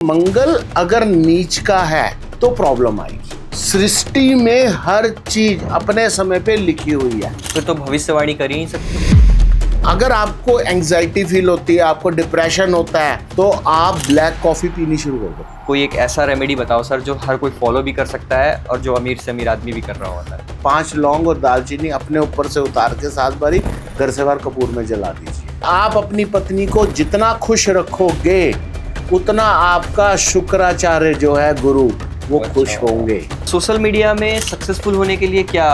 मंगल अगर नीच का है तो प्रॉब्लम आएगी। सृष्टि में हर चीज अपने समय पे लिखी हुई है। फिर तो भविष्यवाणी कर ही नहीं सकते। अगर आपको एंजाइटी फील होती है, आपको डिप्रेशन होता है, तो आप ब्लैक कॉफी पीनी शुरू कर दो। कोई एक ऐसा रेमेडी बताओ सर जो हर कोई फॉलो भी कर सकता है और जो अमीर से अमीर आदमी भी कर रहा होता है। 5 लौंग और दालचीनी अपने ऊपर से उतार के 7 बारी घर से बाहर कपूर में जला दीजिए। आप अपनी पत्नी को जितना खुश रखोगे उतना आपका शुक्राचार्य जो है गुरु वो खुश होंगे। सोशल मीडिया में सक्सेसफुल होने के लिए क्या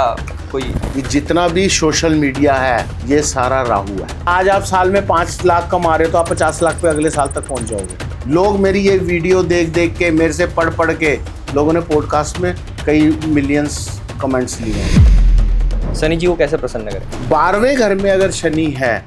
कोई ये जितना भी सोशल मीडिया है ये सारा राहु है। आज आप साल में 5 लाख कमा रहे हो तो आप 50 लाख पे अगले साल तक पहुंच जाओगे। लोग मेरी ये वीडियो देख देख के, मेरे से पढ़ के, लोगों ने पॉडकास्ट में कई मिलियंस कमेंट्स लिए हैं। शनि जी को कैसे प्रसन्न करें? 12वें घर में अगर शनि है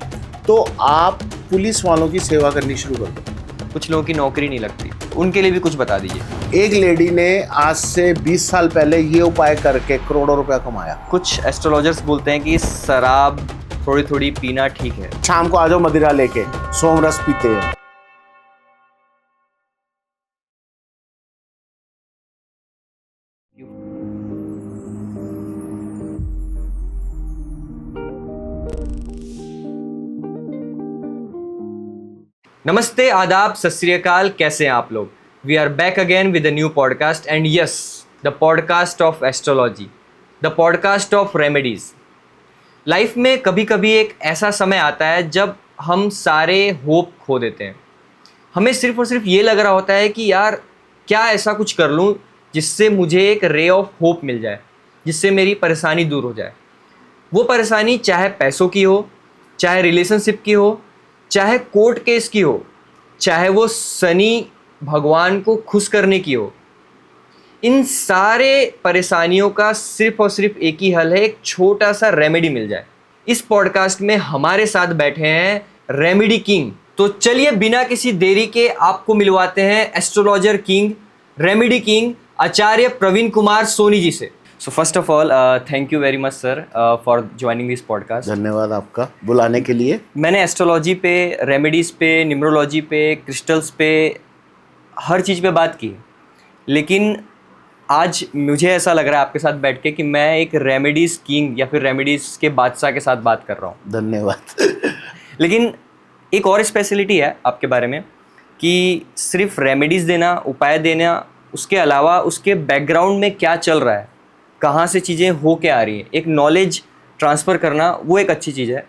तो आप पुलिस वालों की सेवा करनी शुरू कर दो। कुछ लोगों की नौकरी नहीं लगती, उनके लिए भी कुछ बता दीजिए। एक लेडी ने आज से 20 साल पहले ये उपाय करके करोड़ों रुपया कमाया। कुछ एस्ट्रोलॉजर्स बोलते हैं कि शराब थोड़ी थोड़ी पीना ठीक है। शाम को आ जाओ मदिरा लेके, सोमरस पीते हैं। नमस्ते, आदाब, सत श्री अकाल। कैसे हैं आप लोग? We are back again with a new podcast and yes, the podcast of astrology, the podcast of remedies. Life में कभी कभी एक ऐसा समय आता है जब हम सारे होप खो देते हैं। हमें सिर्फ और सिर्फ ये लग रहा होता है कि यार क्या ऐसा कुछ कर लूँ जिससे मुझे एक रे ऑफ होप मिल जाए, जिससे मेरी परेशानी दूर हो जाए। वो परेशानी चाहे पैसों की हो, चाहे रिलेशनशिप की हो, चाहे कोर्ट केस की हो, चाहे वो शनि भगवान को खुश करने की हो। इन सारे परेशानियों का सिर्फ और सिर्फ एक ही हल है, एक छोटा सा रेमेडी मिल जाए। इस पॉडकास्ट में हमारे साथ बैठे हैं रेमेडी किंग। तो चलिए बिना किसी देरी के आपको मिलवाते हैं एस्ट्रोलॉजर किंग, रेमेडी किंग आचार्य प्रवीण कुमार सोनी जी से। So first of all thank you very much sir for joining this podcast. धन्यवाद आपका बुलाने के लिए। मैंने एस्ट्रोलॉजी पे, रेमेडीज़ पे, न्यूमरोलॉजी पे, क्रिस्टल्स पे, हर चीज़ पे बात की, लेकिन आज मुझे ऐसा लग रहा है आपके साथ बैठ के कि मैं एक रेमेडीज़ किंग या फिर रेमेडीज़ के बादशाह के साथ बात कर रहा हूँ। धन्यवाद। लेकिन एक और स्पेशलिटी है आपके बारे में कि सिर्फ रेमेडीज़ देना, उपाय देना, उसके अलावा उसके बैकग्राउंड में क्या चल रहा है, कहाँ से चीज़ें हो के आ रही हैं, एक नॉलेज ट्रांसफ़र करना, वो एक अच्छी चीज़ है।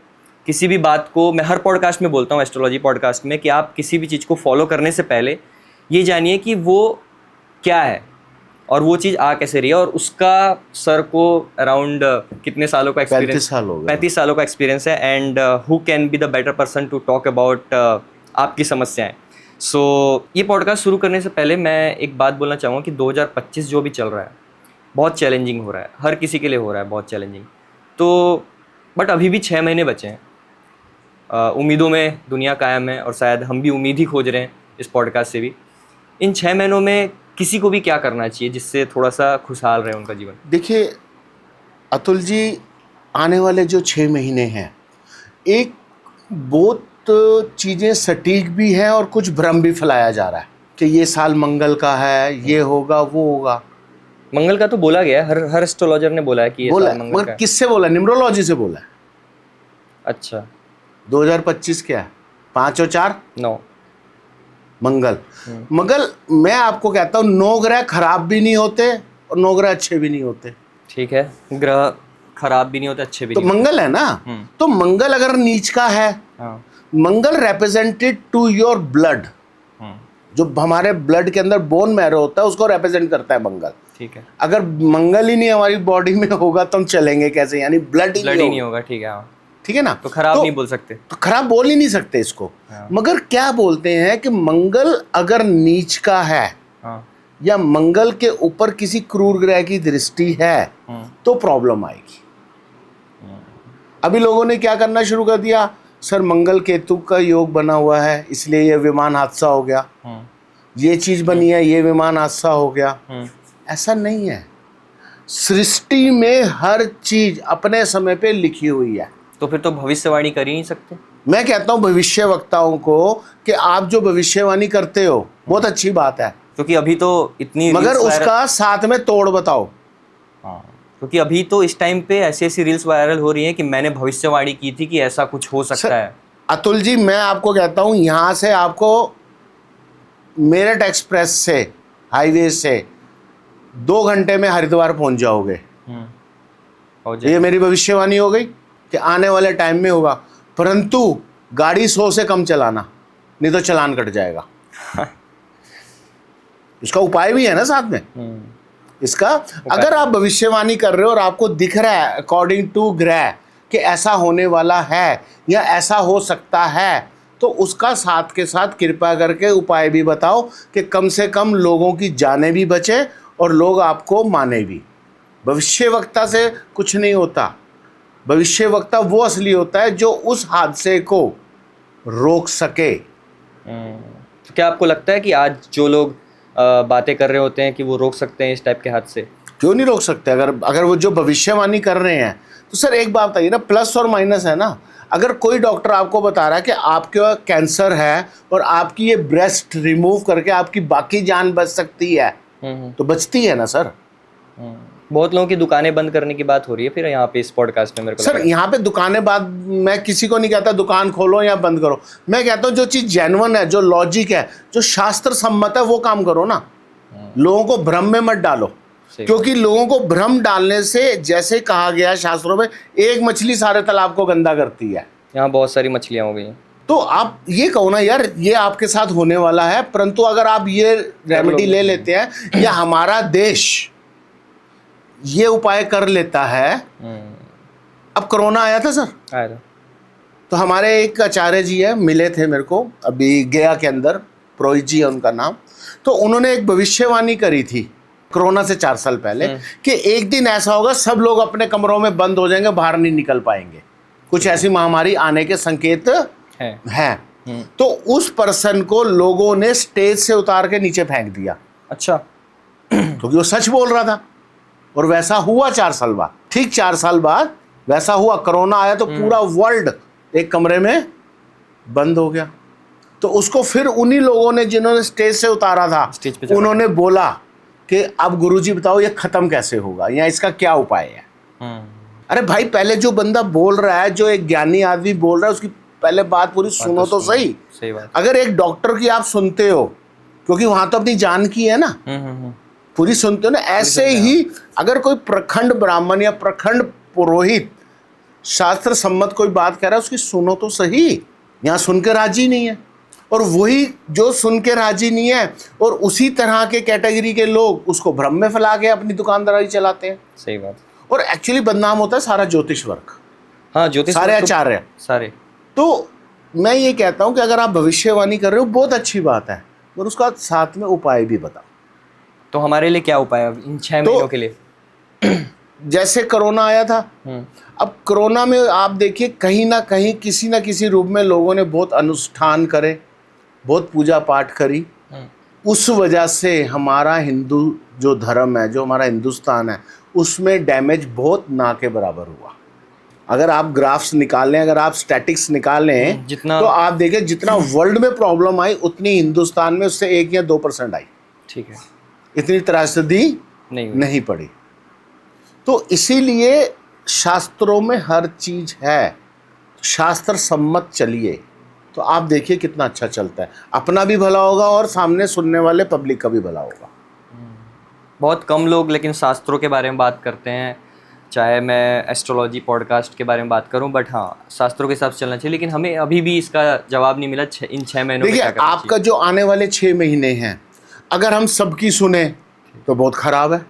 किसी भी बात को मैं हर पॉडकास्ट में बोलता हूँ, एस्ट्रोलॉजी पॉडकास्ट में, कि आप किसी भी चीज़ को फॉलो करने से पहले ये जानिए कि वो क्या है और वो चीज़ आ कैसे रही है। और उसका सर को अराउंड कितने सालों का एक्सपीरियंस? 35 साल हो गए। 35 सालों का एक्सपीरियंस है। And who can be the better person to talk about आपकी समस्याएं। सो ये पॉडकास्ट शुरू करने से पहले मैं एक बात बोलना चाहूँगा कि 2025 जो भी चल रहा है बहुत चैलेंजिंग हो रहा है, हर किसी के लिए हो रहा है बहुत चैलेंजिंग। तो बट अभी भी 6 महीने बचे हैं। उम्मीदों में दुनिया कायम है और शायद हम भी उम्मीद ही खोज रहे हैं इस पॉडकास्ट से भी। इन 6 महीनों में किसी को भी क्या करना चाहिए जिससे थोड़ा सा खुशहाल रहे उनका जीवन? देखिए अतुल जी, आने वाले जो 6 महीने हैं, एक बहुत चीज़ें सटीक भी हैं और कुछ भ्रम भी फैलाया जा रहा है कि ये साल मंगल का है, ये होगा, वो होगा। मंगल का तो बोला गया है, हर एस्ट्रोलॉजर ने बोला है कि ये बोला, साल मंगल मगर का है। किससे बोला? न्यूमरोलॉजी से बोला है। अच्छा, 2025 क्या है? 5 और 4 9 मंगल। मगर मैं आपको कहता हूँ 9 ग्रह खराब भी नहीं होते और 9 ग्रह अच्छे भी नहीं होते। ठीक है, ग्रह खराब भी नहीं होते, अच्छे भी तो नहीं मंगल है ना, तो मंगल अगर नीच का है, होते। हाँ। मंगल रिप्रेजेंटेड टू योर ब्लड, जो हमारे ब्लड के अंदर बोन मैरो होता है उसको रिप्रेजेंट करता है मंगल। ठीक है, अगर मंगल ही नहीं हमारी बॉडी में होगा तो हम चलेंगे कैसे? यानी ब्लड ही नहीं होगा। ठीक है, हाँ। ठीक है ना, तो खराब नहीं बोल सकते। तो खराब बोल ही नहीं सकते इसको। मगर क्या बोलते हैं कि मंगल अगर नीच का है, हाँ। या मंगल के ऊपर किसी क्रूर ग्रह की दृष्टि है तो प्रॉब्लम आएगी। अभी लोगों ने क्या करना शुरू कर दिया, सर मंगल केतु का योग बना हुआ है इसलिए ये विमान हादसा हो गया, ये चीज बनी है ये विमान हादसा हो गया। ऐसा नहीं है। सृष्टि में हर चीज अपने समय पे लिखी हुई है। तो फिर तो भविष्यवाणी कर ही नहीं सकते। मैं कहता हूं भविष्यवक्ताओं को कि आप जो भविष्यवाणी करते हो बहुत अच्छी बात है, क्योंकि अभी तो इतनी मगर reels viral- उसका साथ में तोड़ बताओ। हाँ, क्योंकि अभी तो इस टाइम पे ऐसी ऐसी रील्स वायरल हो रही हैं कि मैंने भविष्यवाणी की थी कि ऐसा कुछ हो सकता है। अतुल जी, मैं आपको कहता हूं यहां से आपको मेरठ एक्सप्रेस से, हाईवे से 2 घंटे में हरिद्वार पहुंच जाओगे। हो जाए। ये मेरी भविष्यवाणी हो गई कि आने वाले टाइम में होगा, परंतु गाड़ी 100 से कम चलाना, नहीं तो चालान कट जाएगा। इसका उपाय भी है ना साथ में इसका। अगर आप भविष्यवाणी कर रहे हो और आपको दिख रहा है अकॉर्डिंग टू ग्रह कि ऐसा होने वाला है या ऐसा हो सकता है, तो उसका साथ के साथ कृपा करके उपाय भी बताओ कि कम से कम लोगों की जानें भी बचे और लोग आपको माने भी। भविष्यवक्ता से कुछ नहीं होता। भविष्यवक्ता वो असली होता है जो उस हादसे को रोक सके। तो क्या आपको लगता है कि आज जो लोग बातें कर रहे होते हैं कि वो रोक सकते हैं इस टाइप के हादसे? क्यों नहीं रोक सकते? अगर वो जो भविष्यवाणी कर रहे हैं, तो सर एक बात बताइए ना, प्लस और माइनस है ना। अगर कोई डॉक्टर आपको बता रहा है कि आपके कैंसर है और आपकी ये ब्रेस्ट रिमूव करके आपकी बाकी जान बच सकती है, तो बचती है ना सर। बहुत लोगों की दुकानें बंद करने की बात हो रही है फिर यहाँ पे इस पॉडकास्ट में, मेरे को सर यहाँ पे दुकानें बात, मैं किसी को नहीं कहता दुकान खोलो या बंद करो। मैं कहता हूँ जो चीज़ जेन्युइन है, जो लॉजिक है, जो शास्त्र सम्मत है, वो काम करो ना। लोगों को भ्रम में मत डालो, क्योंकि लोगों को भ्रम डालने से, जैसे कहा गया शास्त्रों में, एक मछली सारे तालाब को गंदा करती है। यहाँ बहुत सारी मछलियाँ हो गई हैं। तो आप ये कहो ना यार, ये आपके साथ होने वाला है, परंतु अगर आप ये रेमेडी ले लेते हैं या हमारा देश ये उपाय कर लेता है। अब कोरोना आया था सर, आया था। तो हमारे एक आचार्य जी है, मिले थे मेरे को अभी गया के अंदर, पुरोहित जी है उनका नाम। तो उन्होंने एक भविष्यवाणी करी थी कोरोना से 4 साल पहले कि एक दिन ऐसा होगा सब लोग अपने कमरों में बंद हो जाएंगे, बाहर नहीं निकल पाएंगे, कुछ ऐसी महामारी आने के संकेत हैं। तो उस पर्सन को लोगों ने स्टेज से उतार के नीचे फेंक दिया। अच्छा। क्योंकि वो सच बोल रहा था, और वैसा हुआ 4 साल बाद। ठीक 4 साल बाद वैसा हुआ, कोरोना आया तो पूरा वर्ल्ड एक कमरे में बंद हो गया। तो उसको फिर उन्हीं लोगों ने जिन्होंने स्टेज से उतारा था, उन्होंने बोला कि अब गुरुजी बताओ ये खत्म कैसे होगा या इसका क्या उपाय है। अरे भाई, पहले जो बंदा बोल रहा है, जो एक ज्ञानी आदमी बोल रहा है, उसकी पहले बात पूरी सुनो तो सही। सही बात। अगर एक डॉक्टर की आप सुनते हो, क्योंकि वहां तो अपनी जान की है ना, पूरी सुनते हो ना, ऐसे ही अगर कोई प्रखंड ब्राह्मण या प्रखंड पुरोहित शास्त्र सम्मत कोई बात कह रहा है, उसकी सुनो तो सही। यहाँ सुन के राजी नहीं है, और वही जो सुन के राजी नहीं है और उसी तरह के कैटेगरी के लोग उसको भ्रम में फैला के अपनी दुकानदारी चलाते हैं। सही बात। और एक्चुअली बदनाम होता है सारा ज्योतिष वर्ग, हाँ, ज्योतिष सारे आचार्य सारे। तो मैं ये कहता हूँ कि अगर आप भविष्यवाणी कर रहे हो बहुत अच्छी बात है, और उसका साथ में उपाय भी बताओ। तो हमारे लिए क्या उपाय है इन 6 महीनों के लिए? जैसे कोरोना आया था, अब कोरोना में आप देखिए कहीं ना कहीं किसी ना किसी रूप में लोगों ने बहुत अनुष्ठान करे, बहुत पूजा पाठ करी। उस वजह से हमारा हिंदू जो धर्म है, जो हमारा हिंदुस्तान है, उसमें डैमेज बहुत ना के बराबर हुआ। अगर आप ग्राफ्स निकाल लें, अगर आप स्टैटिक्स निकाल लें, जितना तो आप देखें जितना वर्ल्ड में प्रॉब्लम आई उतनी हिंदुस्तान में उससे 1 या 2% आई। ठीक है। इतनी त्रासदी नहीं पड़ी। तो इसीलिए शास्त्रों में हर चीज है, शास्त्र सम्मत चलिए, तो आप देखिए कितना अच्छा चलता है। अपना भी भला होगा और सामने सुनने वाले पब्लिक का भी भला होगा। बहुत कम लोग लेकिन शास्त्रों के बारे में बात करते हैं, चाहे मैं एस्ट्रोलॉजी पॉडकास्ट के बारे में बात करूं, बट हाँ, शास्त्रों के हिसाब से चलना चाहिए। लेकिन हमें अभी भी इसका जवाब नहीं मिला इन 6 महीनों में। देखिए, आपका जो आने वाले 6 महीने हैं, अगर हम सबकी सुने तो बहुत खराब है।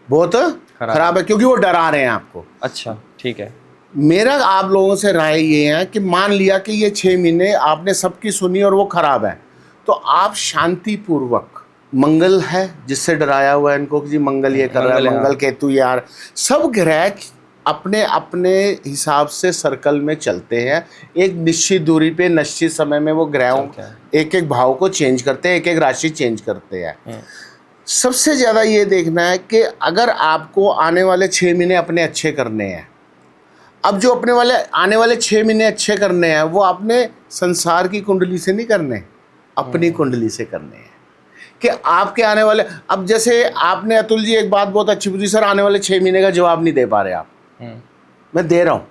बहुत खराब है, क्योंकि वो डरा रहे हैं आपको। अच्छा, ठीक है। मेरा आप लोगों से राय ये है कि मान लिया कि ये 6 महीने आपने सबकी सुनी और वो खराब है, तो आप शांतिपूर्वक, मंगल है जिससे डराया हुआ है इनको कि जी मंगल ये कर रहा है, मंगल केतु यार, सब ग्रह अपने अपने हिसाब से सर्कल में चलते हैं। एक निश्चित दूरी पे निश्चित समय में वो ग्रहों एक एक भाव को चेंज करते हैं, एक एक राशि चेंज करते हैं। सबसे ज़्यादा ये देखना है कि अगर आपको आने वाले 6 महीने अपने अच्छे करने हैं, अब जो अपने वाले आने वाले 6 महीने अच्छे करने हैं वो आपने संसार की कुंडली से नहीं करने, अपनी कुंडली से करने हैं कि आपके आने वाले, अब जैसे आपने अतुल जी एक बात बहुत अच्छी पूछी, सर आने वाले 6 महीने का जवाब नहीं दे पा रहे आप। मैं दे रहा हूँ,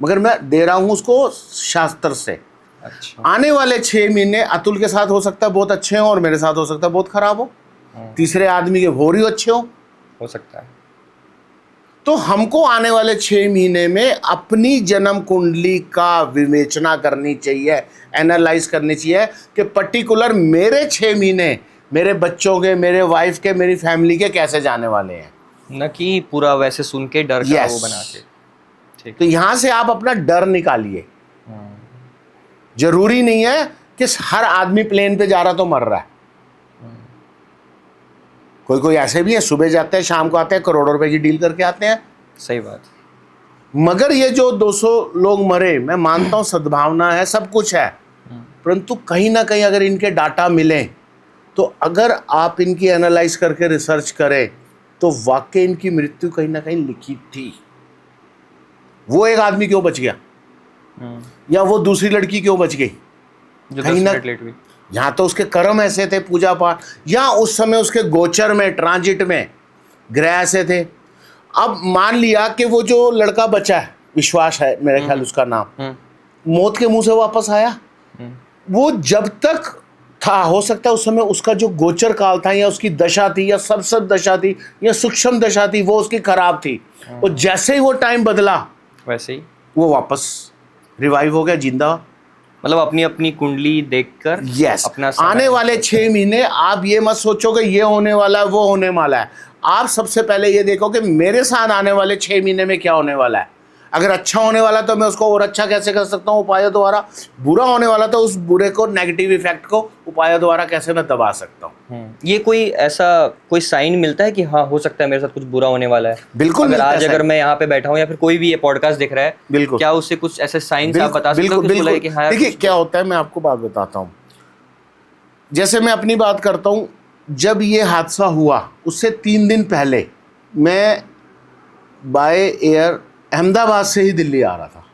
मगर मैं दे रहा हूँ उसको शास्त्र से। अच्छा। आने वाले 6 महीने अतुल के साथ हो सकता है बहुत अच्छे हों और मेरे साथ हो सकता है बहुत खराब हो, तीसरे आदमी के हो रही अच्छे हो सकता है। तो हमको आने वाले 6 महीने में अपनी जन्म कुंडली का विवेचना करनी चाहिए, एनालाइज करनी चाहिए कि पर्टिकुलर मेरे 6 महीने मेरे बच्चों के, मेरे वाइफ के, मेरी फैमिली के कैसे जाने वाले हैं, न कि पूरा वैसे सुन के डर का वो बना के। ठीक। तो यहां से आप अपना डर निकालिए। जरूरी नहीं है कि हर आदमी प्लेन पे जा रहा तो मर रहा है, कोई कोई ऐसे भी है सुबह जाते हैं शाम को आते हैं, करोड़ों रुपए की डील करके आते हैं। सही बात। मगर ये जो 200 लोग मरे, मैं मानता हूं सद्भावना है, सब कुछ है, परंतु कहीं ना कहीं अगर इनके डाटा मिले तो अगर आप इनकी एनालाइज करके रिसर्च करें तो वाकई इनकी मृत्यु कहीं ना कहीं लिखी थी। वो एक आदमी क्यों बच गया या वो दूसरी लड़की क्यों बच गई, जो कहीं 10 ना मिनट लेट हुई। यहाँ तो उसके कर्म ऐसे थे, पूजा पाठ, या उस समय उसके गोचर में, ट्रांजिट में ग्रह ऐसे थे। अब मान लिया कि वो जो लड़का बचा है, विश्वास है मेरे ख्याल उसका नाम, मौत के मुंह से वापस आया, वो जब तक था हो सकता है उस समय उसका जो गोचर काल था या उसकी दशा थी या सब दशा थी या सूक्ष्म दशा थी वो उसकी खराब थी, और जैसे ही वो टाइम बदला वैसे ही वो वापस रिवाइव हो गया, जिंदा। मतलब अपनी अपनी कुंडली देखकर यस, अपना आने वाले 6 महीने आप ये मत सोचो कि ये होने वाला है वो होने वाला है। आप सबसे पहले ये देखो कि मेरे साथ आने वाले 6 महीने में क्या होने वाला है। अगर अच्छा होने वाला तो मैं उसको और अच्छा कैसे कर सकता हूँ उपायों द्वारा, बुरा होने वाला तो उस बुरे को, नेगेटिव इफेक्ट को उपायों द्वारा कैसे मैं दबा सकता हूँ। ये कोई ऐसा कोई साइन मिलता है कि हाँ हो सकता है मेरे साथ कुछ बुरा होने वाला है? बिल्कुल अगर मिलता है आज अगर मैं यहाँ पे बैठा हूँ या फिर कोई भी ये पॉडकास्ट देख रहा है, बिल्कुल, क्या उससे कुछ ऐसे साइंस आप बता सकते हो कि बिल्कुल, कि हाँ देखिए क्या होता है, मैं आपको बात बताता हूँ। जैसे मैं अपनी बात करता हूँ, जब ये हादसा हुआ उससे 3 दिन पहले मैं बाय एयर अहमदाबाद से ही दिल्ली आ रहा था।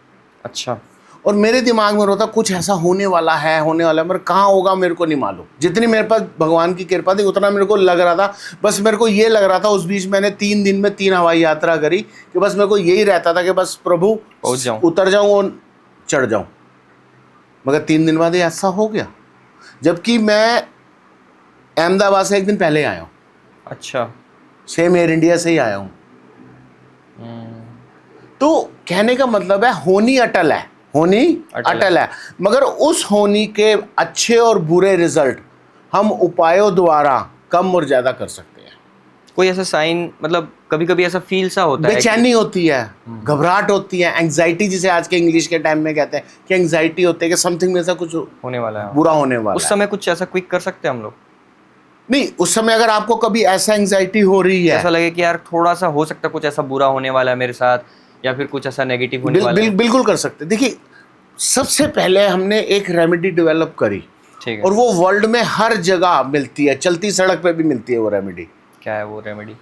अच्छा। और मेरे दिमाग में होता कुछ ऐसा होने वाला है मगर कहाँ होगा मेरे को नहीं मालूम। जितनी मेरे पास भगवान की कृपा थी उतना मेरे को लग रहा था, बस मेरे को ये लग रहा था। उस बीच मैंने 3 दिन में 3 हवाई यात्रा करी कि बस मेरे को यही रहता था कि बस प्रभु पहुंच जाऊं, उतर जाऊं और चढ़ जाऊं। मगर 3 दिन बाद ये ऐसा हो गया, जबकि मैं अहमदाबाद से 1 दिन पहले आया हूँ। अच्छा। सेम एयर इंडिया से ही आया हूँ। तो कहने का मतलब है होनी अटल है, होनी अटल है, मगर उस होनी के अच्छे और बुरे रिजल्ट हम उपायों द्वारा कम और ज्यादा कर सकते हैं। कोई ऐसा साइन, मतलब कभी कभी ऐसा फील सा होता है, बेचैनी होती है, घबराहट होती है, एंग्जाइटी जिसे आज के इंग्लिश के टाइम में कहते हैं कि एंग्जाइटी होती है कि समथिंग में ऐसा कुछ होने वाला है, बुरा होने वाला उस समय कुछ ऐसा क्विक कर सकते हैं हम लोग? नहीं, उस समय अगर आपको कभी ऐसा एंग्जाइटी हो रही है, ऐसा लगे कि यार थोड़ा सा हो सकता है कुछ ऐसा बुरा होने वाला है मेरे साथ या फिर कुछ ऐसा नेगेटिव होने वाला है, बिल्कुल कर सकते। देखिए सबसे पहले हमने एक रेमेडी डेवलप करी, ठीक है, और वो वर्ल्ड में हर जगह मिलती है, चलती सड़क पे भी मिलती है वो रेमेडी। क्या है वो रेमेडी?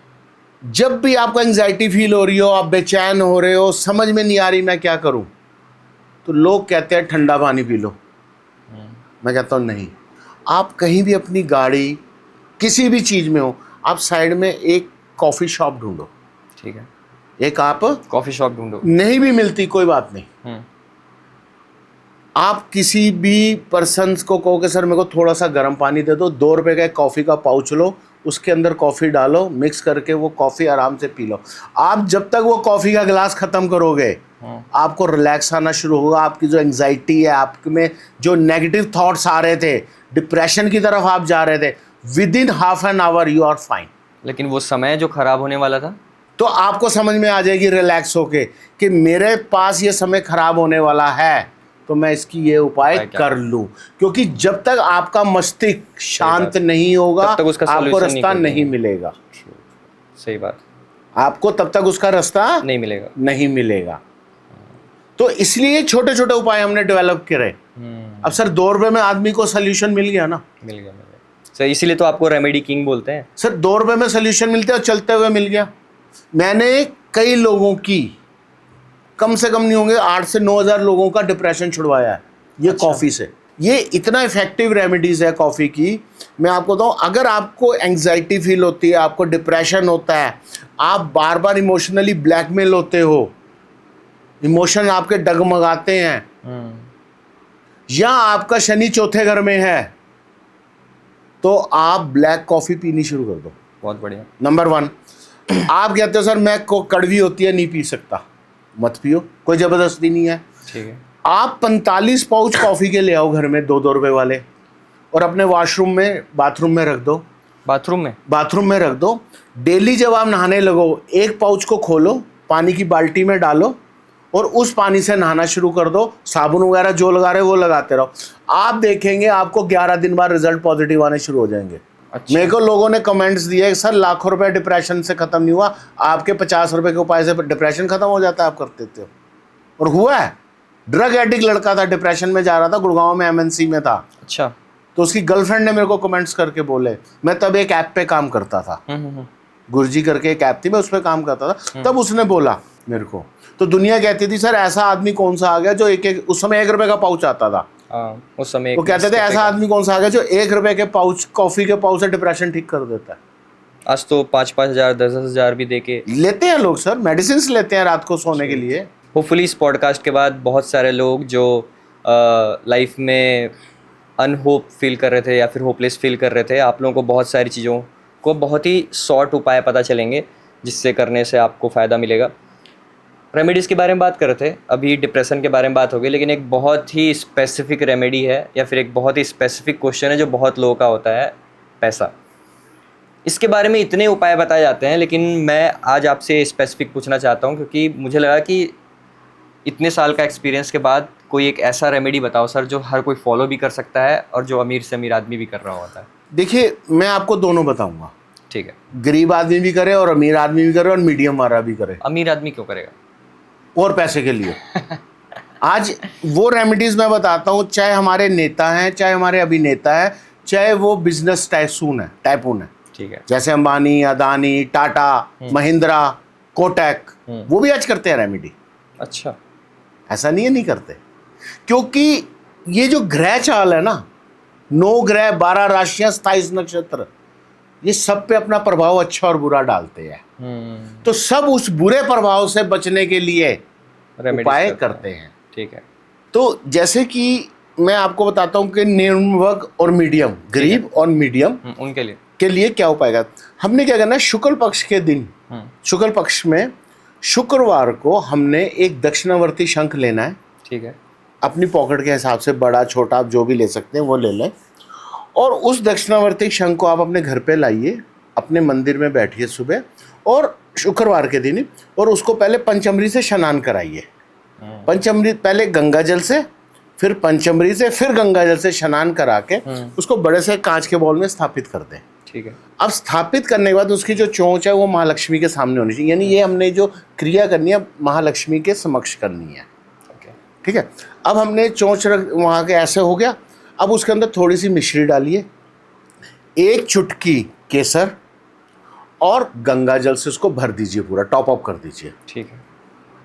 जब भी आपको एंग्जाइटी फील हो रही हो, आप बेचैन हो रहे हो, समझ में नहीं आ रही मैं क्या करूं, तो लोग कहते हैं ठंडा पानी पी लो। मैं कहता हूं नहीं, आप कहीं भी अपनी गाड़ी किसी भी चीज में हो, आप साइड में एक कॉफी शॉप ढूंढो। ठीक है, एक आप कॉफी शॉप ढूंढो, नहीं भी मिलती कोई बात नहीं, आप किसी भी पर्सन को कहो कि सर मेरे को थोड़ा सा गर्म पानी दे दो, 2 रुपए का एक कॉफ़ी का पाउच लो, उसके अंदर कॉफ़ी डालो, मिक्स करके वो कॉफ़ी आराम से पी लो। आप जब तक वो कॉफ़ी का गिलास ख़त्म करोगे आपको रिलैक्स आना शुरू होगा। आपकी जो एंग्जाइटी है, आप में जो नेगेटिव थॉट्स आ रहे थे, डिप्रेशन की तरफ आप जा रहे थे, within half an hour you are fine. लेकिन वो समय जो खराब होने वाला था, तो आपको समझ में आ जाएगी रिलैक्स होके कि मेरे पास ये समय खराब होने वाला है, तो मैं इसकी ये उपाय कर लूं। क्योंकि जब तक आपका मस्तिष्क शांत नहीं होगा तब तक उसका आपको रास्ता नहीं मिलेगा। सही बात, आपको तब तक उसका रास्ता नहीं मिलेगा। तो इसलिए छोटे छोटे उपाय हमने डेवलप करे। अब सर 2 रुपए में आदमी को सोल्यूशन मिल गया ना, मिल गया सर, इसीलिए तो आपको रेमेडी किंग बोलते हैं सर। 2 रुपए में सोल्यूशन मिलते हैं और चलते हुए मिल गया। मैंने कई लोगों की कम से कम नहीं होंगे 8 से 9,000 लोगों का डिप्रेशन छुड़वाया है ये अच्छा। कॉफ़ी से। ये इतना इफेक्टिव रेमेडीज़ है कॉफ़ी की। मैं आपको बताऊँ, अगर आपको एंग्जाइटी फील होती है, आपको डिप्रेशन होता है, आप बार बार इमोशनली ब्लैकमेल होते हो, इमोशन आपके डगमगाते हैं, या आपका शनि चौथे घर में है, तो आप ब्लैक कॉफ़ी पीनी शुरू कर दो। बहुत बढ़िया। नंबर 1, आप कहते हो सर मैं कड़वी होती है नहीं पी सकता, मत पियो, कोई ज़बरदस्ती नहीं है। ठीक है। आप 45 पाउच कॉफ़ी के ले आओ घर में, 2-2 रुपए वाले, और अपने वॉशरूम में, बाथरूम में रख दो। बाथरूम में रख दो। डेली जब आप नहाने लगो, एक पाउच को खोलो, पानी की बाल्टी में डालो और उस पानी से नहाना शुरू कर दो। साबुन वगैरह जो लगा रहे वो लगाते रहो। आप देखेंगे आपको 11 दिन बाद रिजल्ट पॉजिटिव आने शुरू हो जाएंगे। अच्छा। मेरे को लोगों ने कमेंट्स दिए, सर लाखों रुपए डिप्रेशन से खत्म नहीं हुआ, आपके 50 रुपए के उपाय से डिप्रेशन खत्म हो जाता है, आप करते थे। और हुआ है। ड्रग एडिक्ट लड़का था, डिप्रेशन में जा रहा था, गुड़गांव में MNC में था। अच्छा। तो उसकी गर्लफ्रेंड ने मेरे को कमेंट्स करके बोले, मैं तब एक ऐप पे काम करता था, गुरजी करके एक ऐप थी, मैं उस पर काम करता था, तब उसने बोला मेरे को। तो दुनिया कहती थी सर ऐसा आदमी कौन सा आ गया जो एक उस समय 1 रुपए का पाउच आता था, उस समय वो कहते थे ऐसा आदमी कौन सा आ गया जो 1 रुपए के पाउच, कॉफी के पाउच से डिप्रेशन ठीक कर देता है। आज तो 5-5 हज़ार 10-10 हज़ार भी देके लेते हैं लोग सर, मेडिसिन लेते हैं रात को सोने के लिए। होपफुली इस पॉडकास्ट के बाद बहुत सारे लोग जो लाइफ में अनहोप फील कर रहे थे या फिर होपलेस फील कर रहे थे, आप लोगों को बहुत सारी चीज़ों को बहुत ही शॉर्ट उपाय पता चलेंगे जिससे करने से आपको फ़ायदा मिलेगा। रेमेडीज़ के बारे में बात कर रहे थे, अभी डिप्रेशन के बारे में बात हो गई, लेकिन एक बहुत ही स्पेसिफिक रेमेडी है या फिर एक बहुत ही स्पेसिफिक क्वेश्चन है जो बहुत लोगों का होता है, पैसा। इसके बारे में इतने उपाय बताए जाते हैं, लेकिन मैं आज आपसे स्पेसिफिक पूछना चाहता हूँ क्योंकि मुझे लगा कि इतने साल का एक्सपीरियंस के बाद कोई एक ऐसा रेमेडी बताओ सर जो हर कोई फॉलो भी कर सकता है और जो अमीर से अमीर आदमी भी कर रहा होता है। देखिए मैं आपको दोनों बताऊंगा। ठीक है। गरीब आदमी भी करे और अमीर आदमी भी करे और मीडियम वाला भी करे। अमीर आदमी क्यों करेगा? और पैसे के लिए। आज वो रेमेडीज मैं बताता हूँ, चाहे हमारे नेता हैं, चाहे हमारे अभिनेता हैं, चाहे वो बिजनेस टाइकून है। ठीक है। जैसे अंबानी, अदानी, टाटा, महिंद्रा, कोटक, वो भी आज करते हैं रेमेडी। अच्छा। ऐसा नहीं है नहीं करते, क्योंकि ये जो ग्रह चाल है ना, 9 ग्रह, 12 राशियां, 27 नक्षत्र, ये सब पे अपना प्रभाव अच्छा और बुरा डालते हैं। तो सब उस बुरे प्रभाव से बचने के लिए उपाय करते हैं। ठीक है। तो जैसे कि मैं आपको बताता हूं कि निम्न वर्ग और मीडियम, गरीब और मीडियम उनके लिए क्या उपाय करना। हमने क्या करना है, शुक्ल पक्ष के दिन, शुक्ल पक्ष में शुक्रवार को हमने एक दक्षिणावर्ती शंख लेना है। ठीक है। अपनी पॉकेट के हिसाब से बड़ा छोटा आप जो भी ले सकते हैं वो ले लें, और उस दक्षिणावर्ती शंख को आप अपने घर पे लाइए, अपने मंदिर में बैठिए सुबह और शुक्रवार के दिन, और उसको पहले पंचमरी से स्नान कराइए। पंचमरी पहले गंगा जल से, फिर पंचमरी से, फिर गंगा जल से स्नान करा के उसको बड़े से कांच के बाउल में स्थापित कर दें। ठीक है। अब स्थापित करने के बाद उसकी जो चोंच है वो महालक्ष्मी के सामने होनी चाहिए, यानी ये हमने जो क्रिया करनी है महालक्ष्मी के समक्ष करनी है। ठीक है। अब हमने चोंच रख वहाँ के ऐसे हो गया। अब उसके अंदर थोड़ी सी मिश्री डालिए, 1 चुटकी केसर, और गंगा जल से उसको भर दीजिए, पूरा टॉप अप कर दीजिए। ठीक है।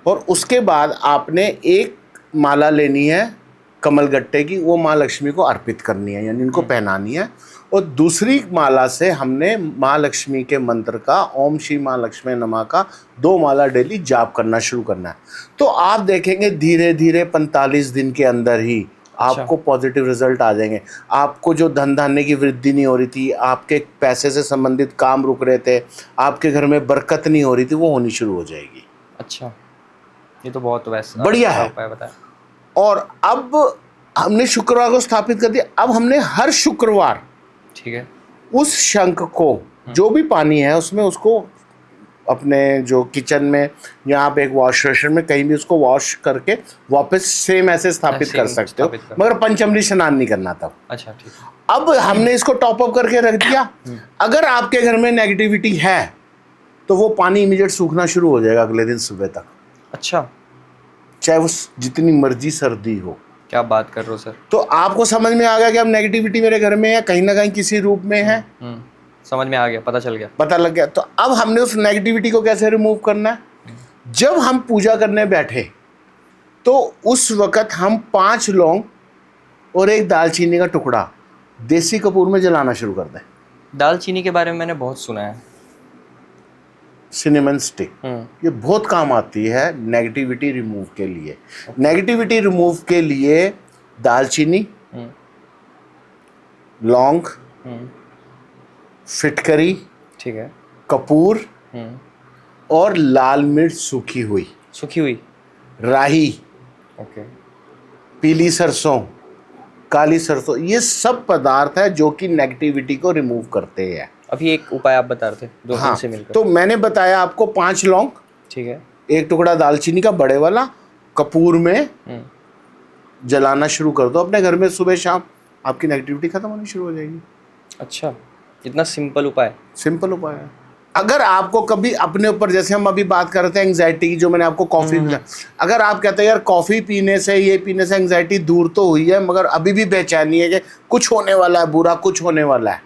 और उसके बाद आपने एक माला लेनी है कमलगट्टे की, वो माँ लक्ष्मी को अर्पित करनी है, यानी इनको पहनानी है। और दूसरी माला से हमने माँ लक्ष्मी के मंत्र का, ओम श्री माँ लक्ष्मी नमः का 2 माला डेली जाप करना शुरू करना है। तो आप देखेंगे धीरे धीरे 45 दिन के अंदर ही आपको पॉजिटिव रिजल्ट आ जाएंगे। आपको जो धन धान्य की वृद्धि नहीं हो रही थी, आपके पैसे से संबंधित काम रुक रहे थे, आपके घर में बरकत नहीं हो रही थी, वो होनी शुरू हो जाएगी। अच्छा, ये तो बहुत वैसा बढ़िया है। और अब हमने शुक्रवार को स्थापित कर दिया। अब हमने हर शुक्रवार, ठीक है, उस शंख को, जो भी पानी है उसमें, उसको अपने जो किचन में या आप एक वॉश बेसिन में कहीं भी उसको वॉश करके वापस सेम ऐसे स्थापित कर सकते हो, मगर पंचमरी स्नान नहीं करना तब। अच्छा, ठीक है। अब हमने इसको टॉप अप करके रख दिया। अगर आपके घर में नेगेटिविटी है तो वो पानी इमीडिएट सूखना शुरू हो जाएगा अगले दिन सुबह तक। अच्छा, चाहे वो जितनी मर्जी सर्दी हो। क्या बात कर रहे हो सर। तो आपको समझ में आ गया कि अब नेगेटिविटी मेरे घर में है, कहीं ना कहीं किसी रूप में है। समझ में आ गया, पता चल गया, पता लग गया। तो अब हमने उस नेगेटिविटी को कैसे रिमूव करना है। जब हम पूजा करने बैठे तो उस वक़्त हम 5 लौंग और एक दालचीनी का टुकड़ा देसी कपूर में जलाना शुरू कर दें। दालचीनी के बारे में मैंने बहुत सुना है। सिनेमन स्टिक, ये बहुत काम आती है नेगेटिविटी रिमूव के लिए। नेगेटिविटी रिमूव के लिए दालचीनी, लौंग, फिटकरी, ठीक है, कपूर और लाल मिर्च सूखी हुई, राही, ओके, पीली सरसों, काली सरसों, ये सब पदार्थ है जो कि नेगेटिविटी को रिमूव करते हैं। अभी एक उपाय आप बता रहे थे दो हाँ, से मिलकर। तो मैंने बताया आपको 5 लौंग, ठीक है, एक टुकड़ा दालचीनी का बड़े वाला, कपूर में जलाना शुरू कर दो अपने घर में सुबह शाम, आपकी नेगेटिविटी खत्म होनी शुरू हो जाएगी। अच्छा, इतना सिंपल उपाय? सिंपल उपाय है। अगर आपको कभी अपने ऊपर, जैसे हम अभी बात कर रहे थे एंग्जाइटी की, जो मैंने आपको कॉफ़ी बताया, अगर आप कहते हैं यार कॉफ़ी पीने से, ये पीने से एंग्जाइटी दूर तो हुई है मगर अभी भी बेचैनी है कि कुछ होने वाला है, बुरा कुछ होने वाला है,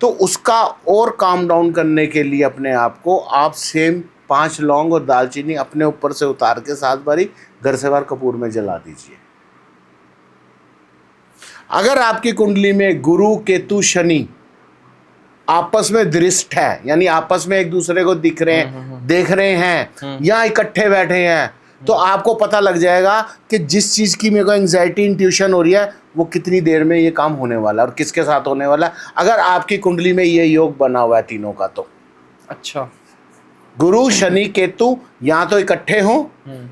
तो उसका और काम डाउन करने के लिए अपने आप को आप सेम 5 लौंग और दालचीनी अपने ऊपर से उतार के 7 बारी घर से बाहर कपूर में जला दीजिए। अगर आपकी कुंडली में गुरु, केतु, शनि आपस में दृष्ट है, यानी आपस में एक दूसरे को दिख रहे हैं, देख रहे हैं या इकट्ठे बैठे हैं, तो आपको पता लग जाएगा कि जिस चीज़ की मेरे को एंग्जाइटी इंट्यूशन हो रही है वो कितनी देर में ये काम होने वाला है और किसके साथ होने वाला है, अगर आपकी कुंडली में ये योग बना हुआ है तीनों का तो। अच्छा, गुरु, शनि, केतु या तो इकट्ठे हो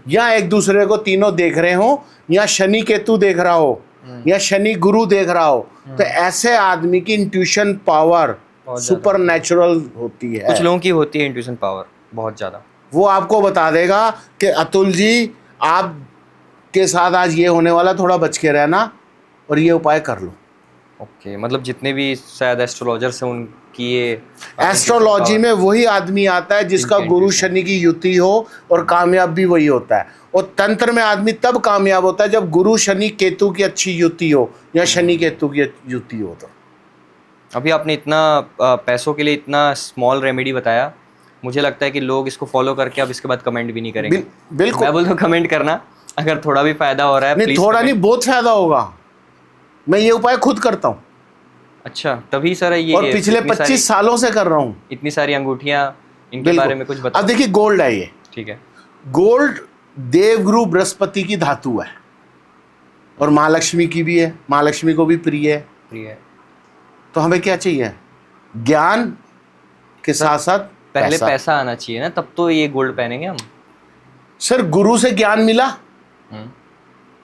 या एक दूसरे को तीनों देख रहे हो, या शनि केतु देख रहा हो या शनि गुरु देख रहा हो, तो ऐसे आदमी की इंट्यूशन पावर सुपर नेचुरल होती है। कुछ लोगों की होती है इंट्यूशन पावर बहुत ज़्यादा। वो आपको बता देगा कि अतुल जी आप के साथ आज ये होने वाला, थोड़ा बच के रहना और ये उपाय कर लो। ओके, मतलब जितने भी शायद एस्ट्रोलॉजर्स हैं उनकी ये एस्ट्रोलॉजी में वही आदमी आता है जिसका गुरु शनि की युति हो और कामयाब भी वही होता है। और तंत्र में आदमी तब कामयाब होता है जब गुरु शनि केतु की अच्छी युति हो या शनि केतु की युति हो। तो अभी आपने इतना पैसों के लिए इतना स्मॉल रेमेडी बताया, मुझे लगता है कि लोग इसको फॉलो करके अब इसके बाद कमेंट भी नहीं करेंगे। बिल्कुल, मैं बोलता हूँ कमेंट करना, अगर थोड़ा भी फायदा हो रहा है नहीं, थोड़ा नहीं बहुत फायदा होगा। मैं ये उपाय खुद करता हूँ। अच्छा, तभी सर ये और पिछले 25 सालों से कर रहा हूँ। इतनी सारी अंगूठियाँ, इनके बारे में कुछ बताओ। अब देखिए गोल्ड है ये, ठीक है, गोल्ड देवगुरु बृहस्पति की धातु है और महालक्ष्मी की भी है, महालक्ष्मी को भी प्रिय है। तो हमें क्या चाहिए? ज्ञान के साथ साथ पहले पैसा आना चाहिए ना, तब तो ये गोल्ड पहनेंगे हम। सर गुरु से ज्ञान मिला,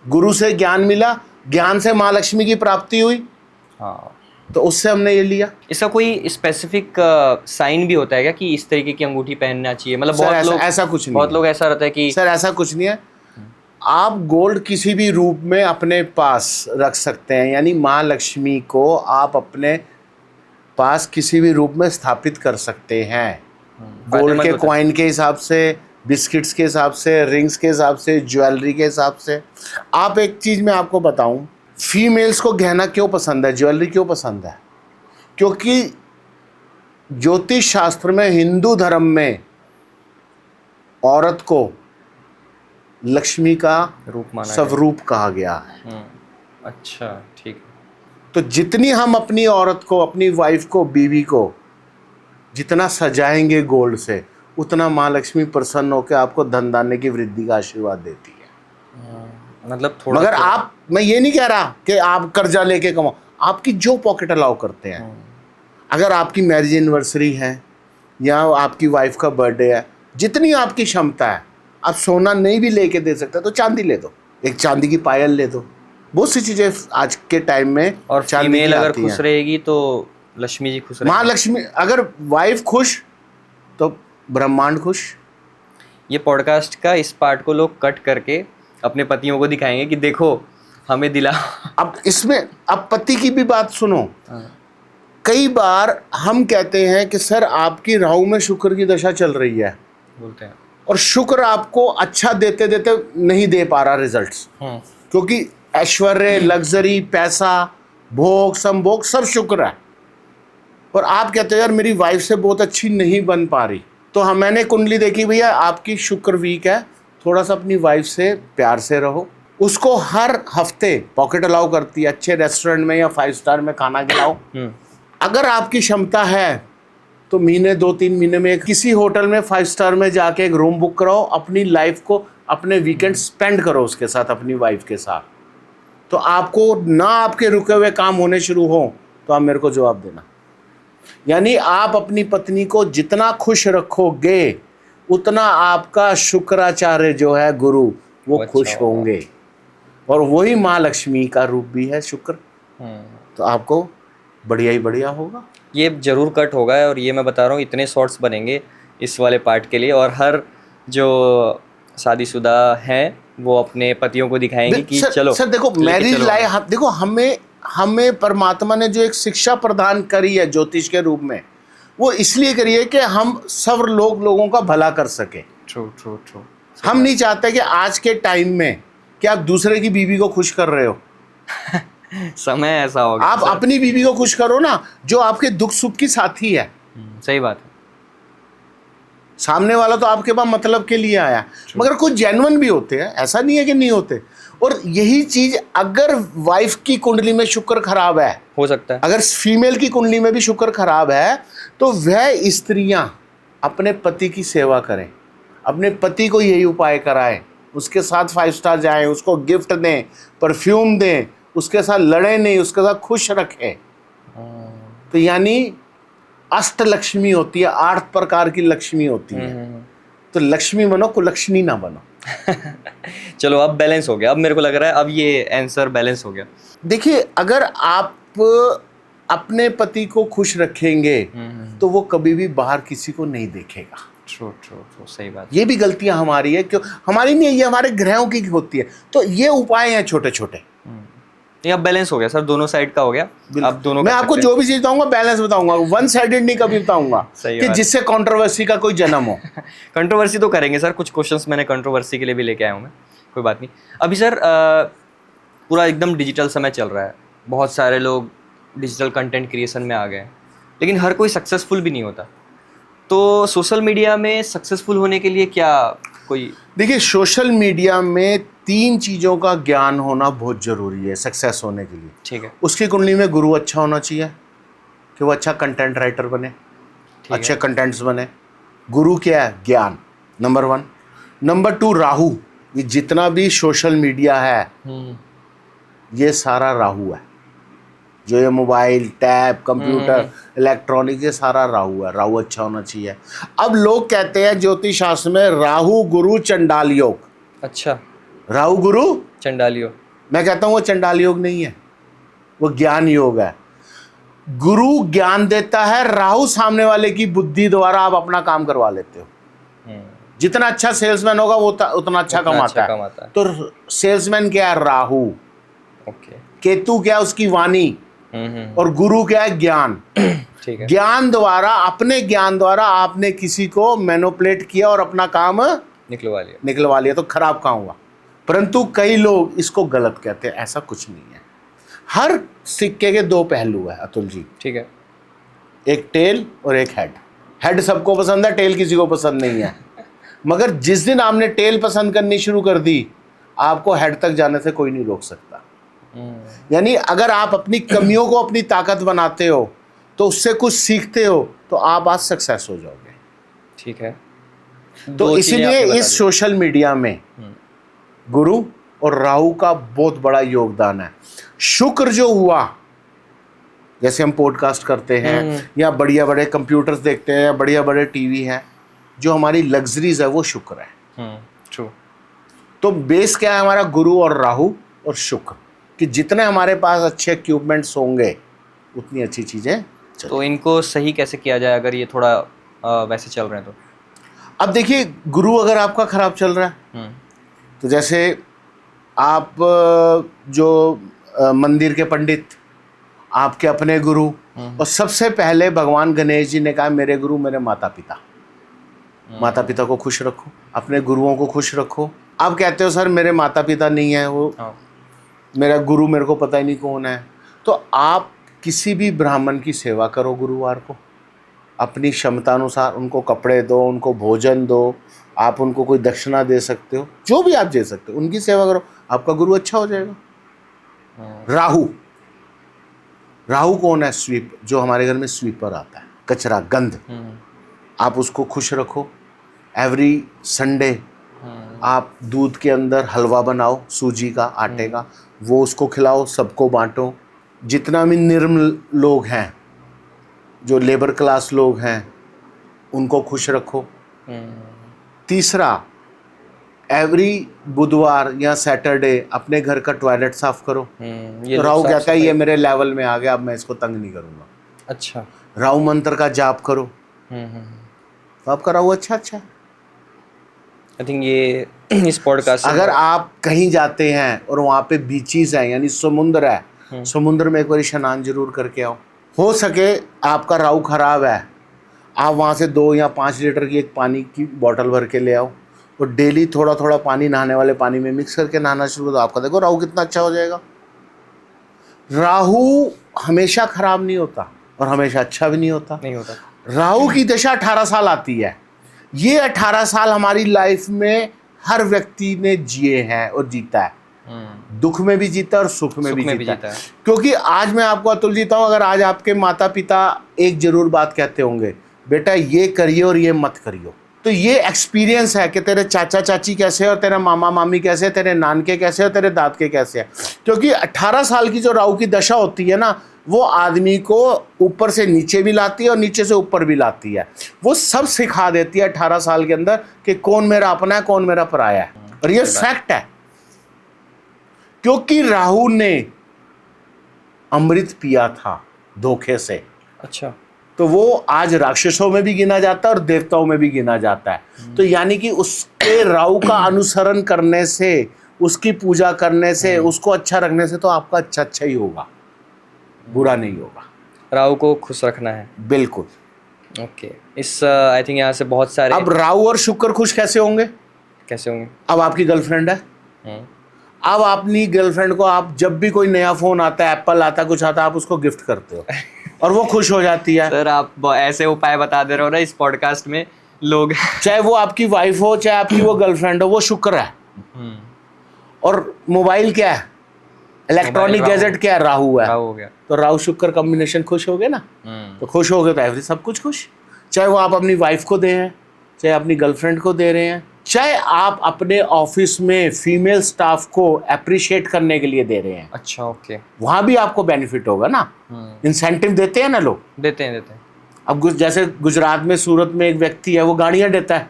गुरु से ज्ञान मिला, ज्ञान से महालक्ष्मी की प्राप्ति हुई, हाँ, तो उससे हमने ये लिया। इसका कोई स्पेसिफिक साइन भी होता है क्या कि इस तरीके की अंगूठी पहनना चाहिए? मतलब बहुत लोग ऐसा कुछ नहीं, बहुत लोग ऐसा रहता है कि सर ऐसा कुछ नहीं है। आप गोल्ड किसी भी रूप में अपने पास रख सकते हैं, यानी माँ लक्ष्मी को आप अपने पास किसी भी रूप में स्थापित कर सकते हैं। गोल्ड के कॉइन के हिसाब से, बिस्किट्स के हिसाब से, रिंग्स के हिसाब से, ज्वेलरी के हिसाब से। आप एक चीज़ मैं आपको बताऊं, फीमेल्स को गहना क्यों पसंद है, ज्वेलरी क्यों पसंद है? क्योंकि ज्योतिष शास्त्र में, हिंदू धर्म में औरत को लक्ष्मी का रूप माना स्वरूप कहा गया है। अच्छा, ठीक है। तो जितनी हम अपनी औरत को, अपनी वाइफ को, बीवी को जितना सजाएंगे गोल्ड से, उतना माँ लक्ष्मी प्रसन्न होकर आपको धन धान्य की वृद्धि का आशीर्वाद देती है। मतलब थोड़ा, मगर आप, मैं ये नहीं कह रहा कि आप कर्जा लेके कमाओ, आपकी जो पॉकेट अलाउ करते हैं। अगर आपकी मैरिज एनिवर्सरी है या आपकी वाइफ का बर्थडे है, जितनी आपकी क्षमता है, आप सोना नहीं भी लेके दे सकते तो चांदी ले दो, एक चांदी की पायल ले दो। बहुत सी चीज़ें आज के टाइम में, और फीमेल अगर खुश रहेगी तो लक्ष्मी जी खुश रहेगी। माँ लक्ष्मी, अगर वाइफ खुश तो ब्रह्मांड खुश। ये पॉडकास्ट का इस पार्ट को लोग कट करके अपने पतियों को दिखाएंगे कि देखो हमें दिला। अब इसमें अब पति की भी बात सुनो। कई बार हम कहते हैं कि सर आपकी राहु में शुक्र की दशा चल रही है, बोलते हैं, और शुक्र आपको अच्छा देते देते नहीं दे पा रहा रिजल्ट्स, क्योंकि ऐश्वर्य, लग्जरी, पैसा, भोग, संभोग सब शुक्र है, और आप कहते हो यार मेरी वाइफ से बहुत अच्छी नहीं बन पा रही। तो मैंने कुंडली देखी, भैया आपकी शुक्र वीक है, थोड़ा सा अपनी वाइफ से प्यार से रहो, उसको हर हफ्ते पॉकेट अलाउ करती है अच्छे रेस्टोरेंट में या 5 स्टार में खाना खिलाओ। अगर आपकी क्षमता है तो महीने 2-3 महीने में किसी होटल में 5 स्टार में जाके एक रूम बुक कराओ, अपनी लाइफ को, अपने वीकेंड स्पेंड करो उसके साथ, अपनी वाइफ के साथ। तो आपको ना आपके रुके हुए काम होने शुरू हो तो आप मेरे को जवाब देना। यानी आप अपनी पत्नी को जितना खुश रखोगे उतना आपका शुक्राचार्य जो है गुरु वो खुश होंगे, और वही माँ लक्ष्मी का रूप भी है शुक्र। तो आपको बढ़िया ही बढ़िया होगा। ये जरूर कट होगा, और ये मैं बता रहा हूँ इतने शॉर्ट्स बनेंगे इस वाले पार्ट के लिए, और हर जो शादीशुदा हैं वो अपने पतियों को दिखाएंगे कि चलो सर देखो मैरिज लाइफ, देखो हमें परमात्मा ने जो एक शिक्षा प्रदान करी है ज्योतिष के रूप में, वो इसलिए करी है कि हम सब लोगों का भला कर सके। ट्रू। हम नहीं चाहते कि आज के टाइम में कि आप दूसरे की बीवी को खुश कर रहे हो। समय ऐसा हो गया, आप अपनी बीवी को खुश करो ना, जो आपके दुख सुख की साथी है। सही बात है। सामने वाला तो आपके पास मतलब के लिए आया, मगर कुछ जेन्युइन भी होते हैं, ऐसा नहीं है कि नहीं होते। और यही चीज अगर वाइफ की कुंडली में शुक्र खराब है, हो सकता है अगर फीमेल की कुंडली में भी शुक्र खराब है, तो वह स्त्रियां अपने पति की सेवा करें, अपने पति को यही उपाय कराएं, उसके साथ 5 स्टार जाएं, उसको गिफ्ट दें, परफ्यूम दें, उसके साथ लड़े नहीं, उसके साथ खुश रखें। तो यानी अष्ट लक्ष्मी होती है, 8 प्रकार की लक्ष्मी होती है। तो लक्ष्मी बनो, कुलक्ष्मी ना बनो। चलो अब बैलेंस हो गया, अब मेरे को लग रहा है अब ये आंसर बैलेंस हो गया। देखिए अगर आप अपने पति को खुश रखेंगे तो वो कभी भी बाहर किसी को नहीं देखेगा। ट्रू, सही बात। ये भी गलतियां हमारी है, क्यों हमारी नहीं है, ये हमारे ग्रहों की होती है। तो ये उपाय हैं छोटे छोटे। ये अब बैलेंस हो गया सर, दोनों साइड का हो गया। अब दोनों मैं आपको जो भी चीज बताऊंगा बैलेंस बताऊंगा, वन साइडेड नहीं कभी बताऊंगा कि जिससे कंट्रोवर्सी का कोई जन्म हो। कंट्रोवर्सी तो करेंगे सर, कुछ क्वेश्चंस मैंने कंट्रोवर्सी के लिए भी लेके आया हूँ मैं, कोई बात नहीं। अभी सर पूरा एकदम डिजिटल समय चल रहा है, बहुत सारे लोग डिजिटल कंटेंट क्रिएशन में आ गए हैं, लेकिन हर कोई सक्सेसफुल भी नहीं होता। तो सोशल मीडिया में सक्सेसफुल होने के लिए क्या कोई? देखिए सोशल मीडिया में 3 चीज़ों का ज्ञान होना बहुत ज़रूरी है सक्सेस होने के लिए। ठीक है। उसकी कुंडली में गुरु अच्छा होना चाहिए कि वो अच्छा कंटेंट राइटर बने, अच्छे कंटेंट्स बने। गुरु क्या है? ज्ञान, नंबर 1। नंबर 2 राहु। ये जितना भी सोशल मीडिया है ये सारा राहु है। जो ये मोबाइल, टैब, कंप्यूटर, इलेक्ट्रॉनिक, ये सारा राहु है। राहु अच्छा होना चाहिए। अब लोग कहते हैं ज्योतिष शास्त्र में राहु गुरु चंडाल योग। अच्छा, राहु गुरु चंडाल योग। मैं कहता हूँ वो चंडाल योग नहीं है, वो ज्ञान योग है। गुरु ज्ञान देता है, राहु सामने वाले की बुद्धि द्वारा आप अपना काम करवा लेते हो। जितना अच्छा सेल्समैन होगा वो उतना अच्छा कमाता है। तो सेल्समैन क्या है? राहु। ओके। केतु क्या है? उसकी वाणी। और गुरु क्या है? ज्ञान। ठीक है। ज्ञान द्वारा, अपने ज्ञान द्वारा आपने किसी को मैनिपुलेट किया और अपना काम निकलवा लिया तो खराब काम हुआ। परंतु कई लोग इसको गलत कहते हैं, ऐसा कुछ नहीं है। हर सिक्के के 2 पहलू है अतुल जी। ठीक है। एक टेल और एक हेड। हेड सबको पसंद है, टेल किसी को पसंद नहीं है। मगर जिस दिन आपने टेल पसंद करनी शुरू कर दी, आपको हेड तक जाने से कोई नहीं रोक सकता। यानी अगर आप अपनी कमियों को अपनी ताकत बनाते हो तो उससे कुछ सीखते हो तो आप आज सक्सेस हो जाओगे। ठीक है। तो इसीलिए इस सोशल मीडिया में गुरु और राहु का बहुत बड़ा योगदान है। शुक्र जो हुआ, जैसे हम पॉडकास्ट करते हैं या बढ़िया बड़े कंप्यूटर्स देखते हैं या बढ़िया बड़े टीवी हैं, जो हमारी लग्जरीज है वो शुक्र है। ट्रू। तो बेस क्या है हमारा? गुरु और राहु और शुक्र, कि जितने हमारे पास अच्छे इक्विपमेंट्स होंगे उतनी अच्छी चीज़ें। तो इनको सही कैसे किया जाए अगर ये थोड़ा वैसे चल रहे हैं तो? अब देखिए गुरु अगर आपका खराब चल रहा है तो जैसे आप जो मंदिर के पंडित, आपके अपने गुरु, और सबसे पहले भगवान गणेश जी ने कहा मेरे गुरु मेरे माता पिता। माता पिता को खुश रखो, अपने गुरुओं को खुश रखो। आप कहते हो सर मेरे माता पिता नहीं है, वो मेरा गुरु मेरे को पता ही नहीं कौन है। तो आप किसी भी ब्राह्मण की सेवा करो गुरुवार को, अपनी क्षमता अनुसार उनको कपड़े दो, उनको भोजन दो, आप उनको कोई दक्षिणा दे सकते हो, जो भी आप दे सकते हो, उनकी सेवा करो, आपका गुरु अच्छा हो जाएगा। राहु, राहु कौन है? स्वीप, जो हमारे घर में स्वीपर आता है, कचरा, गंध, आप उसको खुश रखो। एवरी संडे आप दूध के अंदर हलवा बनाओ, सूजी का, आटे का, वो उसको खिलाओ, सबको बांटो। जितना भी निर्मल लोग हैं, जो लेबर क्लास लोग हैं, उनको खुश रखो। तीसरा, एवरी बुधवार या सैटरडे अपने घर का टॉयलेट साफ करो। तो राहु कहता है ये मेरे लेवल में आ गया, अब मैं इसको तंग नहीं करूँगा। अच्छा, राहु मंत्र का जाप करो, तो आपका राहु अच्छा है। आई थिंक ये इस पॉडकास्ट अगर आप कहीं जाते हैं और वहाँ पे बीचीज हैं, यानी समुद्र है, समुद्र में एक बार स्नान जरूर करके आओ। हो सके आपका राहु खराब है, आप वहाँ से 2 या 5 लीटर की एक पानी की बोतल भर के ले आओ और डेली थोड़ा थोड़ा पानी नहाने वाले पानी में मिक्स करके नहाना शुरू करो। आपका देखो राहु कितना अच्छा हो जाएगा। राहु हमेशा खराब नहीं होता और हमेशा अच्छा भी नहीं होता। राहु की दशा 18 साल आती है। ये 18 साल हमारी लाइफ में हर व्यक्ति ने जिए हैं और जीता है, दुख में भी जीता और सुख में भी जीता है। क्योंकि आज मैं आपको अतुल जीता हूं, अगर आज आपके माता पिता एक जरूर बात कहते होंगे, बेटा ये करिए और ये मत करियो, तो ये एक्सपीरियंस है कि तेरे चाचा चाची कैसे है और तेरा मामा मामी कैसे है, तेरे नानके कैसे है और तेरे दादके कैसे है। क्योंकि 18 साल की जो राहु की दशा होती है ना, वो आदमी को ऊपर से नीचे भी लाती है और नीचे से ऊपर भी लाती है। वो सब सिखा देती है 18 साल के अंदर कि कौन मेरा अपना है, कौन मेरा पराया है। और ये फैक्ट है, क्योंकि राहु ने अमृत पिया था धोखे से। अच्छा, तो वो आज राक्षसों में भी गिना जाता है और देवताओं में भी गिना जाता है। तो यानी कि उसके राहु का अनुसरण करने से, उसकी पूजा करने से, उसको अच्छा रखने से तो आपका अच्छा ही होगा, बुरा नहीं होगा। राहु को खुश रखना है, बिल्कुल। ओके, इस आई थिंक यहाँ से बहुत सारे। अब राहु और शुक्र खुश कैसे होंगे? कैसे होंगे? अब आपकी गर्लफ्रेंड है, अब अपनी गर्लफ्रेंड को आप जब भी कोई नया फोन आता है, एप्पल आता है, कुछ आता है, आप उसको गिफ्ट करते हो और वो खुश हो जाती है। सर आप ऐसे उपाय बता दे रहे हो ना इस पॉडकास्ट में, लोग चाहे वो आपकी वाइफ हो, चाहे आपकी वो गर्लफ्रेंड हो, वो शुक्र है। और मोबाइल क्या है? इलेक्ट्रॉनिक गैजेट क्या है? राहु है। राहु हो गया, तो राहु शुक्र कॉम्बिनेशन खुश हो गए ना। तो खुश हो गए तो एवरी सब कुछ खुश। चाहे वो आप अपनी वाइफ को दे हैं, चाहे अपनी गर्लफ्रेंड को दे रहे हैं, चाहे आप अपने ऑफिस में फीमेल स्टाफ को अप्रिशिएट करने के लिए दे रहे हैं। अच्छा, ओके, वहां भी आपको बेनिफिट होगा ना। इंसेंटिव देते हैं ना लोग, देते हैं। अब जैसे गुजरात में, सूरत में एक व्यक्ति है, वो गाड़ियां देता है।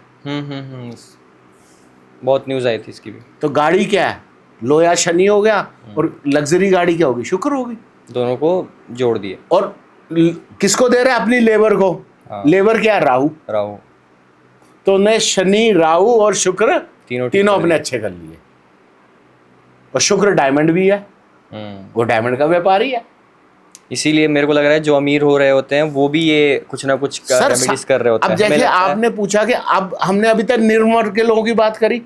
बहुत न्यूज आई थी इसकी भी। तो गाड़ी क्या है? लोया शनि हो गया और लग्जरी गाड़ी क्या होगी? शुक्र होगी। दोनों को जोड़ दिए। और किसको दे रहे हैं? अपनी लेबर को। लेबर क्या है? राहु। तो उन्हें शनि, राहु और शुक्र तीनों अपने अच्छे कर लिए। और शुक्र डायमंड भी है, वो डायमंड का व्यापारी है। इसीलिए मेरे को लग रहा है जो अमीर हो रहे होते हैं वो भी ये कुछ ना कुछ रेमेडीज कर रहे होते हैं। अब जैसे आपने पूछा कि अब हमने अभी तक निम्न वर्ग के लोगों की बात करी,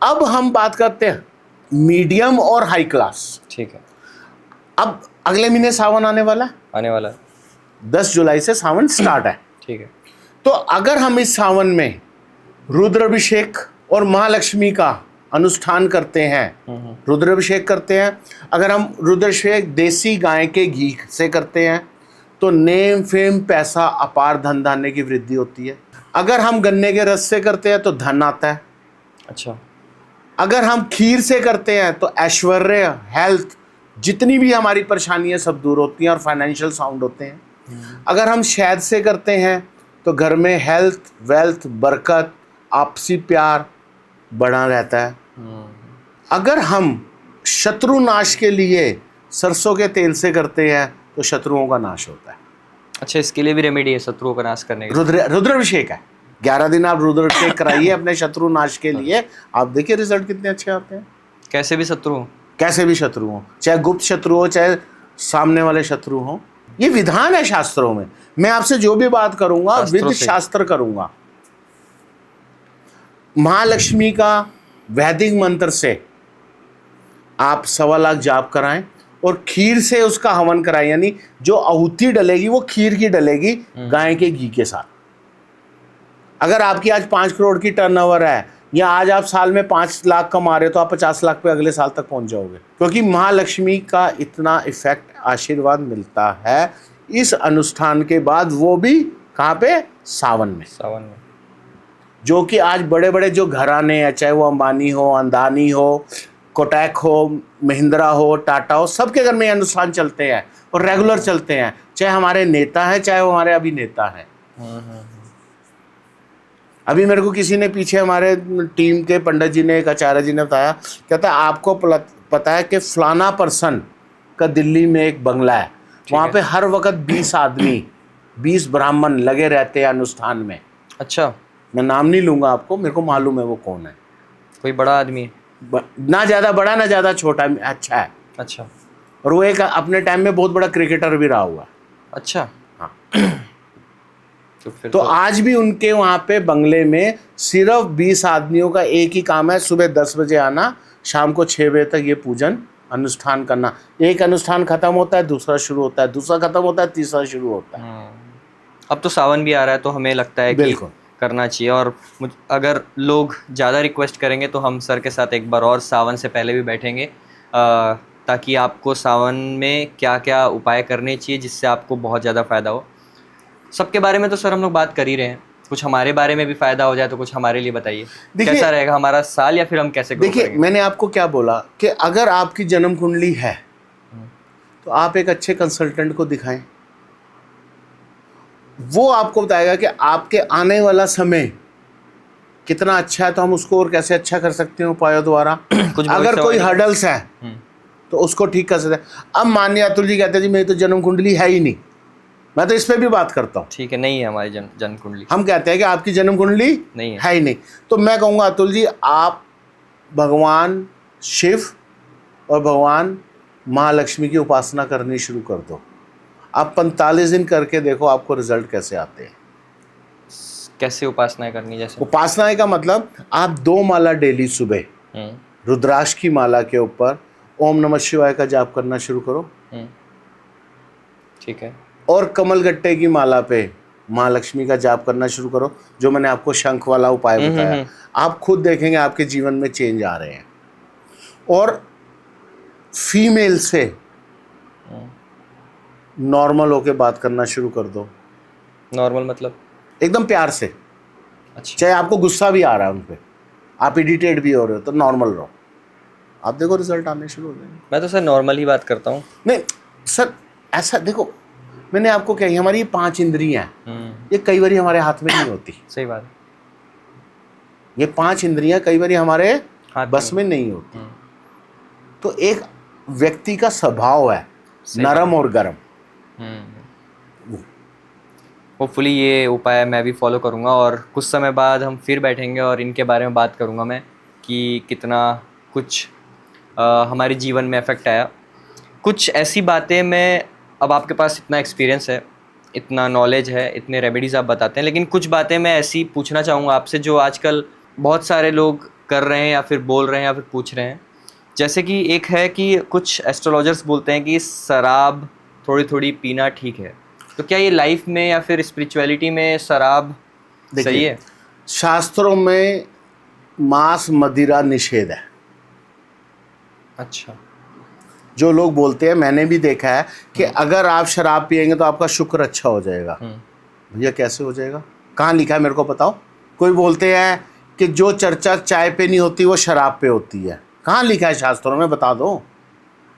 अब हम बात करते हैं मीडियम और हाई क्लास। ठीक है। अब अगले महीने सावन आने वाला है। 10 जुलाई से सावन स्टार्ट है। ठीक है। तो अगर हम इस सावन में रुद्राभिषेक और महालक्ष्मी का अनुष्ठान करते हैं, रुद्राभिषेक करते हैं, अगर हम रुद्राभिषेक देसी गाय के घी से करते हैं तो नेम फेम, पैसा, अपार धन धान्य की वृद्धि होती है। अगर हम गन्ने के रस से करते हैं तो धन आता है। अच्छा। अगर हम खीर से करते हैं तो ऐश्वर्य, हेल्थ, जितनी भी हमारी परेशानियां सब दूर होती हैं और फाइनेंशियल साउंड होते हैं। अगर हम शहद से करते हैं तो घर में हेल्थ, वेल्थ, बरकत, आपसी प्यार बना रहता है। अगर हम शत्रु नाश के लिए सरसों के तेल से करते हैं तो शत्रुओं का नाश होता है। अच्छा, इसके लिए भी रेमेडी है शत्रुओं का नाश करने के? रुद्राभिषेक है। 11 दिन आप रुद्राभिषेक कराइए अपने शत्रु नाश के लिए, आप देखिए रिजल्ट कितने अच्छे आते हैं। कैसे भी शत्रु हो, कैसे भी शत्रु हो, चाहे गुप्त शत्रु हो, चाहे सामने वाले शत्रु हो, ये विधान है शास्त्रों में। मैं आपसे जो भी बात करूंगा विद शास्त्र करूंगा। महालक्ष्मी का वैदिक मंत्र से आप 1.25 लाख जाप कराएं और खीर से उसका हवन कराएं, यानी जो आहुति डलेगी वो खीर की डलेगी गाय के घी के साथ। अगर आपकी आज 5 करोड़ की टर्नओवर है या आज आप साल में 5 लाख कमा रहे हो तो आप 50 लाख पे अगले साल तक पहुंच जाओगे, क्योंकि महालक्ष्मी का इतना इफेक्ट आशीर्वाद मिलता है इस अनुष्ठान के बाद, वो भी कहाँ पे, सावन में। सावन में जो कि आज बड़े बड़े जो घराने हैं, चाहे वो अंबानी हो, अंदानी हो, कोटक हो, महिंद्रा हो, टाटा हो, सबके घर में ये अनुष्ठान चलते हैं और रेगुलर चलते हैं, चाहे हमारे नेता हैं चाहे वो हमारे अभिनेता हैं। अभी मेरे को किसी ने पीछे हमारे टीम के पंडित जी ने, एक आचार्य जी ने बताया, कहता है आपको पता है कि फलाना पर्सन का दिल्ली में एक बंगला है, वहाँ पे हर वक्त 20 आदमी, 20 ब्राह्मण लगे रहते हैं अनुष्ठान में। अच्छा, मैं नाम नहीं लूंगा आपको, मेरे को मालूम है वो कौन है। कोई बड़ा आदमी है? ना ज़्यादा बड़ा ना ज़्यादा छोटा, अच्छा है। अच्छा, और वो एक अपने टाइम में बहुत बड़ा क्रिकेटर भी रहा हुआ है। अच्छा, हाँ। तो फिर तो आज भी उनके वहाँ पे बंगले में सिर्फ 20 आदमियों का एक ही काम है, सुबह 10 बजे आना, शाम को 6 बजे तक ये पूजन अनुष्ठान करना। एक अनुष्ठान खत्म होता है, दूसरा शुरू होता है, दूसरा खत्म होता है, तीसरा शुरू होता है। अब तो सावन भी आ रहा है तो हमें लगता है कि करना चाहिए। और अगर लोग ज़्यादा रिक्वेस्ट करेंगे तो हम सर के साथ एक बार और सावन से पहले भी बैठेंगे, ताकि आपको सावन में क्या क्या उपाय करने चाहिए जिससे आपको बहुत ज़्यादा फ़ायदा हो। सबके बारे में तो सर हम लोग बात कर ही रहे हैं, कुछ हमारे बारे में भी फ़ायदा हो जाए तो कुछ हमारे लिए बताइए, कैसा रहेगा हमारा साल, या फिर हम कैसे ग्रो करेंगे? देखिए, मैंने आपको क्या बोला कि अगर आपकी जन्म कुंडली है तो आप एक अच्छे कंसल्टेंट को दिखाएं, वो आपको बताएगा कि आपके आने वाला समय कितना अच्छा है, तो हम उसको और कैसे अच्छा कर सकते हैं उपायों द्वारा। अगर कोई हर्डल्स है तो उसको ठीक कर सकते हैं। अब मानिए अतुल जी कहते हैं जी मेरी तो जन्म कुंडली है ही नहीं, मैं तो इस पे भी बात करता हूँ। ठीक है, नहीं है हमारी जन्म कुंडली, हम कहते हैं कि आपकी जन्म कुंडली नहीं है ही नहीं, तो मैं कहूँगा अतुल जी आप भगवान शिव और भगवान महालक्ष्मी की उपासना करनी शुरू कर दो। आप 45 दिन करके देखो आपको रिजल्ट कैसे आते हैं। कैसे उपासना करनी? जैसे उपासना का मतलब आप 2 माला डेली सुबह रुद्राक्ष की माला के ऊपर ओम नमः शिवाय का जाप करना शुरू करो। ठीक है। और कमलगट्टे की माला पे महालक्ष्मी का जाप करना शुरू करो, जो मैंने आपको शंख वाला उपाय बताया। आप खुद देखेंगे आपके जीवन में चेंज आ रहे हैं। और फीमेल से नॉर्मल होके बात करना शुरू कर दो। नॉर्मल मतलब एकदम प्यार से। अच्छा। चाहे आपको गुस्सा भी आ रहा है उन पे, आप इरिटेट भी हो रहे हो, तो नॉर्मल रहो, आप देखो रिजल्ट आने शुरू हो जाएंगे। मैं तो सर नॉर्मल ही बात करता हूँ। नहीं सर, ऐसा देखो, मैंने आपको कही हमारी ये 5 इंद्रियां हैं, ये कई बार हमारे हाथ में नहीं होती। सही बात है। ये 5 इंद्रियां कई बार हमारे बस में नहीं होती। तो एक व्यक्ति का स्वभाव है नरम और गर्म। होपफुली ये उपाय मैं भी फॉलो करूँगा, और कुछ समय बाद हम फिर बैठेंगे और इनके बारे में बात करूँगा मैं कि कितना कुछ हमारे जीवन में इफ़ेक्ट आया। कुछ ऐसी बातें, मैं अब आपके पास इतना एक्सपीरियंस है, इतना नॉलेज है, इतने रेमेडीज़ आप बताते हैं, लेकिन कुछ बातें मैं ऐसी पूछना चाहूँगा आपसे जो आजकल बहुत सारे लोग कर रहे हैं या फिर बोल रहे हैं या फिर पूछ रहे हैं। जैसे कि एक है कि कुछ एस्ट्रोलॉजर्स बोलते हैं कि शराब थोड़ी थोड़ी पीना ठीक है, तो क्या ये लाइफ में या फिर स्पिरिचुअलिटी में शराब सही है? शास्त्रों में मांस मदिरा निषेध है। अच्छा। जो लोग बोलते हैं, मैंने भी देखा है कि अगर आप शराब पिएंगे तो आपका शुक्र अच्छा हो जाएगा। भैया कैसे हो जाएगा? कहाँ लिखा है मेरे को बताओ। कोई बोलते हैं कि जो चर्चा चाय पे नहीं होती वो शराब पे होती है। कहाँ लिखा है शास्त्रों में? बता दो।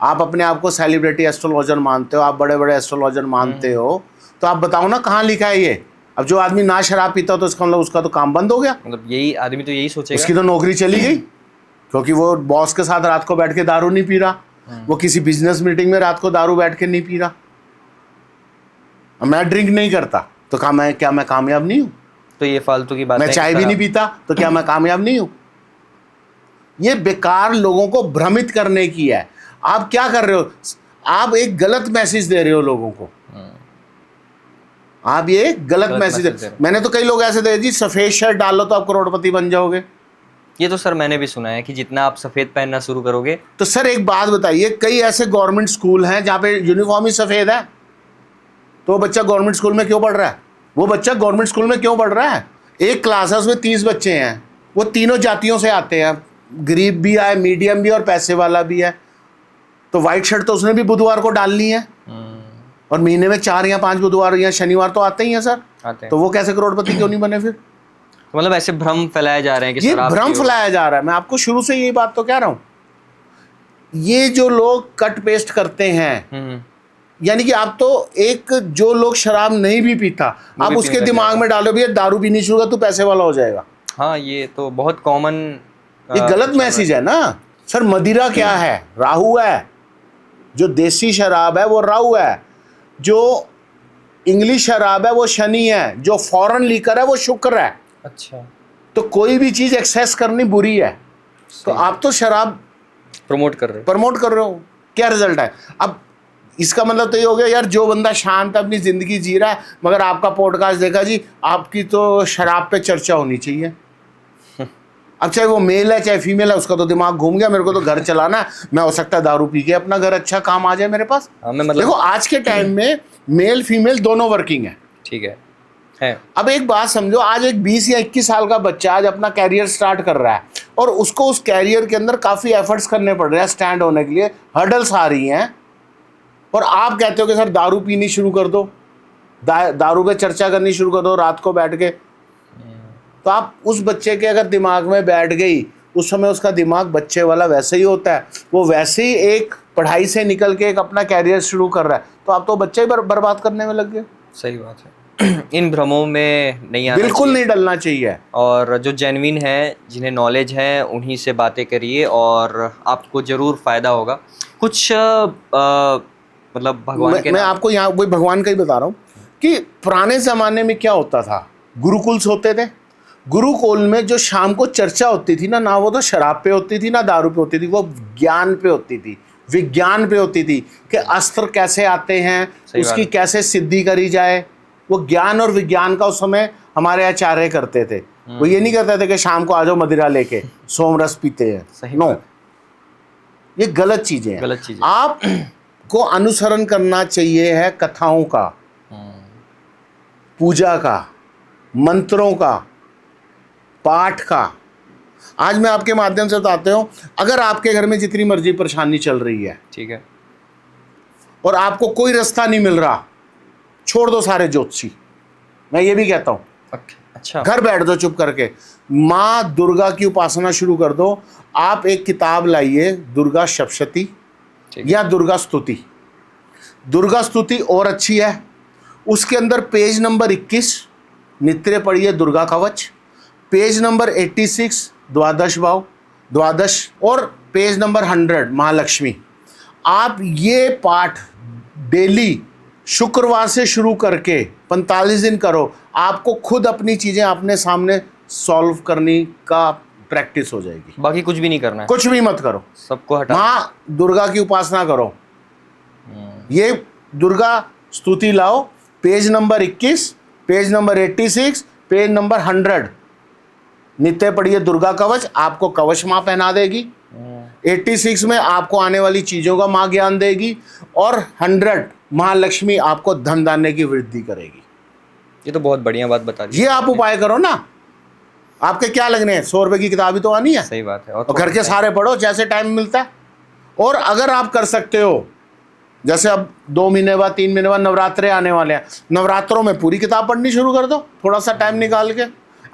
आप अपने आप को सेलिब्रिटी एस्ट्रोलॉजर मानते हो, आप बड़े बड़े एस्ट्रोलॉजर मानते हो, तो आप बताओ ना कहाँ लिखा है ये। अब जो आदमी ना शराब पीता हो तो इसका मतलब उसका तो काम बंद हो गया। मतलब यही आदमी तो यही सोचेगा, उसकी तो नौकरी चली गई, क्योंकि वो बॉस के साथ रात को बैठ के दारू नहीं पी रहा, वो किसी बिजनेस मीटिंग में रात को दारू बैठ के नहीं पी रहा। मैं ड्रिंक नहीं करता तो क्या मैं कामयाब नहीं हूँ? तो ये फालतू की बात है। मैं चाय भी नहीं पीता तो क्या मैं कामयाब नहीं हूँ? ये बेकार लोगों को भ्रमित करने की है। आप क्या कर रहे हो? आप एक गलत मैसेज दे रहे हो लोगों को। आप ये गलत मैसेज मैंने तो कई लोग ऐसे दे जी सफेद शर्ट डालो तो आप करोड़पति बन जाओगे। ये तो सर मैंने भी सुना है कि जितना आप सफ़ेद पहनना शुरू करोगे। तो सर एक बात बताइए, कई ऐसे गवर्नमेंट स्कूल हैं जहाँ पे यूनिफॉर्म ही सफ़ेद है, तो वो बच्चा गवर्नमेंट स्कूल में क्यों पढ़ रहा है? वो बच्चा गवर्नमेंट स्कूल में क्यों पढ़ रहा है? एक क्लास है, उसमें 30 बच्चे हैं, वो तीनों जातियों से आते हैं, गरीब भी है, मीडियम भी और पैसे वाला भी है। तो वाइट शर्ट तो उसने भी बुधवार को डालनी है, और महीने में 4 या 5 बुधवार या शनिवार तो आते ही हैं सर। आते हैं। तो वो कैसे करोड़पति क्यों नहीं बने फिर? मतलब ऐसे भ्रम फैलाए जा रहे हैं कि ये शराब भ्रम की फैलाया जा रहा है। मैं आपको शुरू से यही बात तो कह रहा हूं, ये जो लोग कट पेस्ट करते हैं, यानी कि आप तो एक जो लोग शराब नहीं भी पीता, आप उसके दिमाग में डालो भैया दारू पीनी शुरू कर, तू पैसे वाला हो जाएगा। हाँ, ये तो बहुत कॉमन, ये गलत मैसेज है ना सर। मदिरा क्या है? राहु है। जो देसी शराब है वो राहु है, जो इंग्लिश शराब है वो शनि है, जो फॉरेन लीकर है वो शुक्र है। अच्छा, तो कोई भी चीज एक्सेस करनी बुरी है। तो आप तो शराब प्रमोट कर रहे हो, क्या रिजल्ट है? अब इसका मतलब तो ये हो गया यार, जो बंदा शांत अपनी जिंदगी जी रहा है, मगर आपका पॉडकास्ट देखा जी, आपकी तो शराब पे चर्चा होनी चाहिए। अब चाहे वो मेल है चाहे फीमेल है, उसका तो दिमाग घूम गया, मेरे को तो घर चलाना है, मैं हो सकता है दारू पी के अपना घर अच्छा काम आ जाए मेरे पास। देखो आज के टाइम में मेल फीमेल दोनों वर्किंग है, ठीक है। अब एक बात समझो, आज एक 20 या 21 साल का बच्चा आज अपना कैरियर स्टार्ट कर रहा है, और उसको उस कैरियर के अंदर काफ़ी एफर्ट्स करने पड़ रहे हैं स्टैंड होने के लिए, हर्डल्स आ रही हैं, और आप कहते हो कि सर दारू पीनी शुरू कर दो, दारू पे चर्चा करनी शुरू कर दो रात को बैठ के। तो आप उस बच्चे के अगर दिमाग में बैठ गई, उस समय उसका दिमाग बच्चे वाला वैसे ही होता है, वो वैसे ही एक पढ़ाई से निकल के एक अपना कैरियर शुरू कर रहा है, तो आप तो बच्चे ही बर्बाद करने में लग गए। सही बात है। इन भ्रमों में नहीं आना बिल्कुल नहीं डलना चाहिए। और जो जेन्युइन है, जिन्हें नॉलेज है, उन्हीं से बातें करिए और आपको ज़रूर फ़ायदा होगा। कुछ मतलब भगवान के मैं आपको यहाँ वही भगवान का ही बता रहा हूँ कि पुराने ज़माने में क्या होता था, गुरुकुल्स होते थे। गुरुकुल में जो शाम को चर्चा होती थी ना वो तो शराब पे होती थी ना दारू पे होती थी, वो ज्ञान पे होती थी, विज्ञान पे होती थी कि अस्त्र कैसे आते हैं, उसकी कैसे सिद्धि करी जाए। वो ज्ञान और विज्ञान का उस समय हमारे आचार्य करते थे। वो ये नहीं करते थे कि शाम को आ जाओ मदिरा लेके सोमरस पीते हैं। नो, ये गलत चीजें हैं। आपको अनुसरण करना चाहिए है कथाओं का, पूजा का, मंत्रों का, पाठ का। आज मैं आपके माध्यम से बताते हूँ, अगर आपके घर में जितनी मर्जी परेशानी चल रही है, ठीक है, और आपको कोई रास्ता नहीं मिल रहा, छोड़ दो सारे ज्योतिषी। मैं ये भी कहता हूँ, अच्छा, घर बैठ दो चुप करके, माँ दुर्गा की उपासना शुरू कर दो। आप एक किताब लाइए, दुर्गा सप्तशती या दुर्गा स्तुति। दुर्गा स्तुति और अच्छी है, उसके अंदर पेज नंबर 21 नित्य पढ़िए दुर्गा कवच, पेज नंबर 86 द्वादश भाव, द्वादश, और पेज नंबर 100 महालक्ष्मी। आप ये पाठ डेली शुक्रवार से शुरू करके 45 दिन करो, आपको खुद अपनी चीज़ें अपने सामने सॉल्व करने का प्रैक्टिस हो जाएगी। बाकी कुछ भी नहीं करना है, कुछ भी मत करो, सबको हटा, माँ दुर्गा की उपासना करो। ये दुर्गा स्तुति लाओ, page number 21, page number 86, page number 100 नित्य पढ़िए दुर्गा कवच। आपको कवच माँ पहना देगी। 86 में आपको आने वाली चीज़ों का माँ ज्ञान देगी, और 100 महालक्ष्मी आपको धन दाने की वृद्धि करेगी। ये तो बहुत बढ़िया बात बता दी। ये आप उपाय करो ना, आपके क्या लगने हैं, 100 रुपये की किताब ही तो आनी है। सही बात है। और घर के सारे पढ़ो जैसे टाइम मिलता है। और अगर आप कर सकते हो, जैसे अब 2 महीने बाद 3 महीने बाद नवरात्रे आने वाले हैं, नवरात्रों में पूरी किताब पढ़नी शुरू कर दो, थोड़ा सा टाइम निकाल के।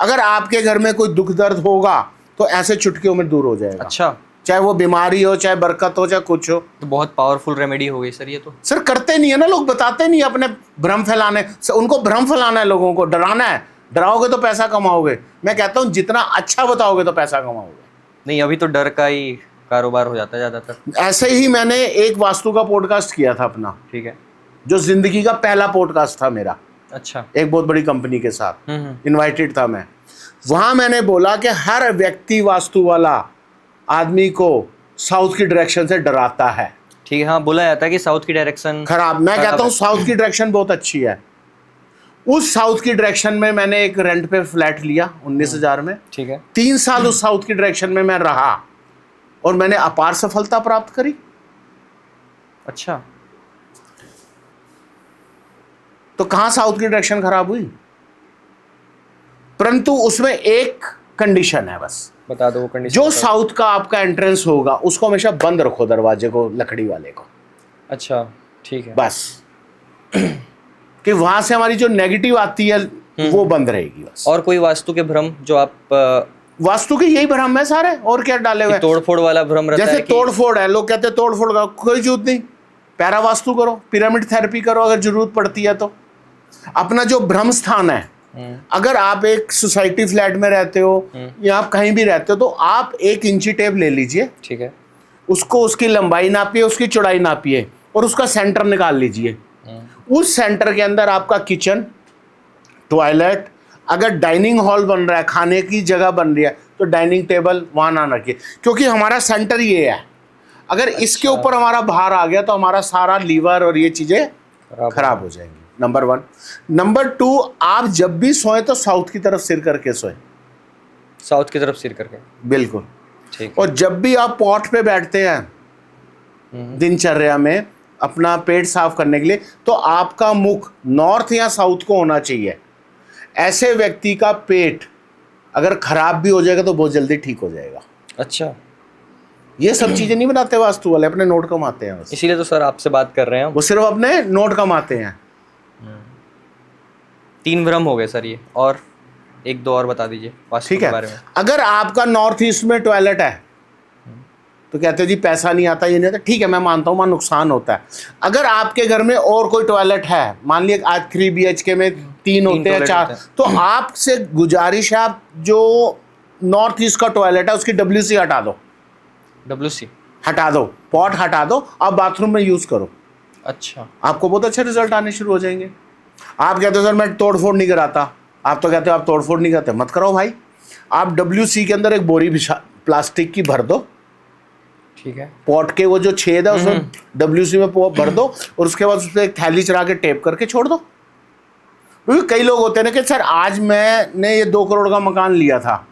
अगर आपके घर में कोई दुख दर्द होगा तो ऐसे चुटकियों में दूर हो जाएगा। अच्छा, चाहे वो बीमारी हो, चाहे बरकत हो, चाहे कुछ हो। तो बहुत पावरफुल रेमेडी हो गई सर ये तो। सर करते नहीं है ना लोग, बताते नहीं, अपने भ्रम फैलाने। उनको भ्रम फैलाना है, लोगों को डराना है। डराओगे तो पैसा कमाओगे। मैं कहता हूँ जितना अच्छा बताओगे तो पैसा कमाओगे। नहीं, अभी तो डर का ही कारोबार हो जाता है ज़्यादातर। ऐसे ही मैंने एक वास्तु का पॉडकास्ट किया था अपना, ठीक है, जो जिंदगी का पहला पॉडकास्ट था मेरा। अच्छा, एक बहुत बड़ी कंपनी के साथ इनवाइटेड था मैं। वहाँ मैंने बोला कि हर व्यक्ति वास्तु वाला आदमी को साउथ की डायरेक्शन से डराता है। ठीक है, हाँ, बोला जाता है कि साउथ की डायरेक्शन खराब। मैं कहता हूँ साउथ की डायरेक्शन बहुत अच्छी है। उस साउथ की डायरेक्शन में मैंने एक रेंट पे फ्लैट लिया 19,000 में। ठीक है। 3 साल उस साउथ की डायरेक्शन में मैं रहा और मैंने अपार सफलता प्राप्त करी। अच्छा। तो कहां साउथ की डायरेक्शन खराब हुई? परंतु उसमें एक कंडीशन है, बस बता दो वो कंडीशन। जो साउथ का आपका एंट्रेंस होगा उसको हमेशा बंद रखो, दरवाजे को, लकड़ी वाले को। अच्छा, ठीक है। बस कि वहां से हमारी जो नेगेटिव आती है वो बंद रहेगी बस। और कोई वास्तु के भ्रम जो आप वास्तु के यही भ्रम है सारे, और क्या डाले हुए हैं? तोड़फोड़ वाला भ्रम रहता जैसे है कि तोड़फोड़ है, लोग कहते हैं तोड़फोड़ का कोई जरूरत नहीं, पैरा वास्तु करो, पिरामिड थेरेपी करो अगर जरूरत पड़ती है तो। अपना जो भ्रम स्थान है, अगर आप एक सोसाइटी फ्लैट में रहते हो या आप कहीं भी रहते हो तो आप 1 इंची टेप ले लीजिए, ठीक है, उसको उसकी लंबाई नापिए, उसकी चौड़ाई नापिए और उसका सेंटर निकाल लीजिए। उस सेंटर के अंदर आपका किचन, टॉयलेट, अगर डाइनिंग हॉल बन रहा है, खाने की जगह बन रही है, तो डाइनिंग टेबल वहां ना रखिए, क्योंकि हमारा सेंटर ये है। अगर इसके ऊपर हमारा भार आ गया तो हमारा सारा लीवर और ये चीजें खराब हो जाएंगी। नंबर 1। नंबर 2, आप जब भी सोए तो साउथ की तरफ सिर करके सोए। साउथ की तरफ सिर करके, बिल्कुल। ठीक। और जब भी आप पॉट पे बैठते हैं दिनचर्या में अपना पेट साफ करने के लिए, तो आपका मुख नॉर्थ या साउथ को होना चाहिए। ऐसे व्यक्ति का पेट अगर खराब भी हो जाएगा तो बहुत जल्दी ठीक हो जाएगा। अच्छा, ये सब चीजें नहीं बनाते वास्तु वाले, अपने नोट कमाते हैं बस। इसीलिए तो सर आपसे बात कर रहे हैं। वो सिर्फ अपने नोट कमाते हैं। 3 भ्रम हो गए सर ये, और 1-2 और बता दीजिए वास्तु ठीक के है। बारे में। अगर आपका नॉर्थ ईस्ट में टॉयलेट है तो कहते हैं जी पैसा नहीं आता, ये नहीं आता। ठीक है, मैं मानता हूँ वहाँ नुकसान होता है। अगर आपके घर में और कोई टॉयलेट है, मान लिया आज 3 BHK में 3 होते हैं, 4, तो आपसे गुजारिश है, आप जो नॉर्थ ईस्ट का टॉयलेट है उसकी WC हटा दो। WC हटा दो, पॉट हटा दो, आप बाथरूम में यूज करो। अच्छा, आपको बहुत अच्छे रिजल्ट आने शुरू हो जाएंगे। आप कहते हो सर मैं तोड़फोड़ नहीं कराता, आप तो कहते हो आप तोड़फोड़ नहीं करते, मत कराओ भाई। आप WC के अंदर एक बोरी प्लास्टिक की भर दो, ठीक है, पॉट के वो जो छेद है उसमें WC में भर दो और उसके बाद उस पर एक थैली चढ़ा के टेप करके छोड़ दो। क्योंकि कई लोग होते हैं ना कि सर आज मैंने ये 2 करोड़ का मकान लिया था,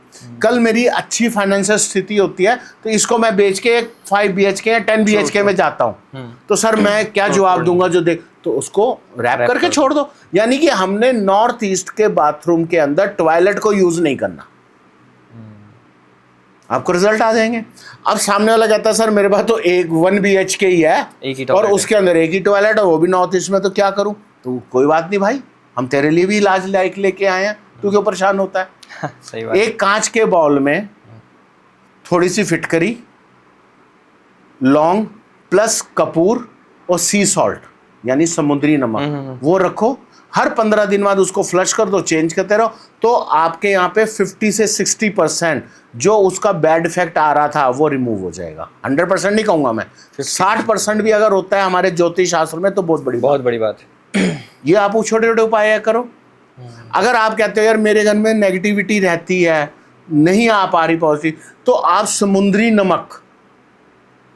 कल मेरी अच्छी फाइनेंशियल स्थिति होती है तो इसको मैं बेच के एक 5 BHK या 10 BHK में जाता हूँ, तो सर मैं क्या जवाब दूंगा जो देख, तो उसको रैप करके छोड़ दो। यानी कि हमने नॉर्थ ईस्ट के बाथरूम के अंदर टॉयलेट को यूज नहीं करना, आपको रिजल्ट आ जाएंगे। अब सामने वाला कहता है सर मेरे पास तो 1 BHK ही है और उसके अंदर एक ही टॉयलेट है, वो भी नॉर्थ ईस्ट में, तो क्या करूं? तो कोई बात नहीं भाई, हम तेरे लिए भी इलाज लायक लेके आए हैं, तू क्यों परेशान होता है? सही बात। एक कांच के बाउल में थोड़ी सी फिटकरी, लौंग प्लस कपूर और सी सॉल्ट यानी समुद्री नमक, वो रखो। हर 15 दिन बाद उसको फ्लश कर दो, चेंज करते रहो, तो आपके यहाँ पे 50 से 60% जो उसका बैड इफेक्ट आ रहा था वो रिमूव हो जाएगा। 100% नहीं कहूंगा मैं, 60% भी अगर होता है हमारे ज्योतिष शास्त्र में तो बहुत बड़ी बात है। ये आप छोटे छोटे उपाय करो। अगर आप कहते हो यार मेरे घर में नेगेटिविटी रहती है, नहीं आ पा रही पॉजिटिव, तो आप समुद्री नमक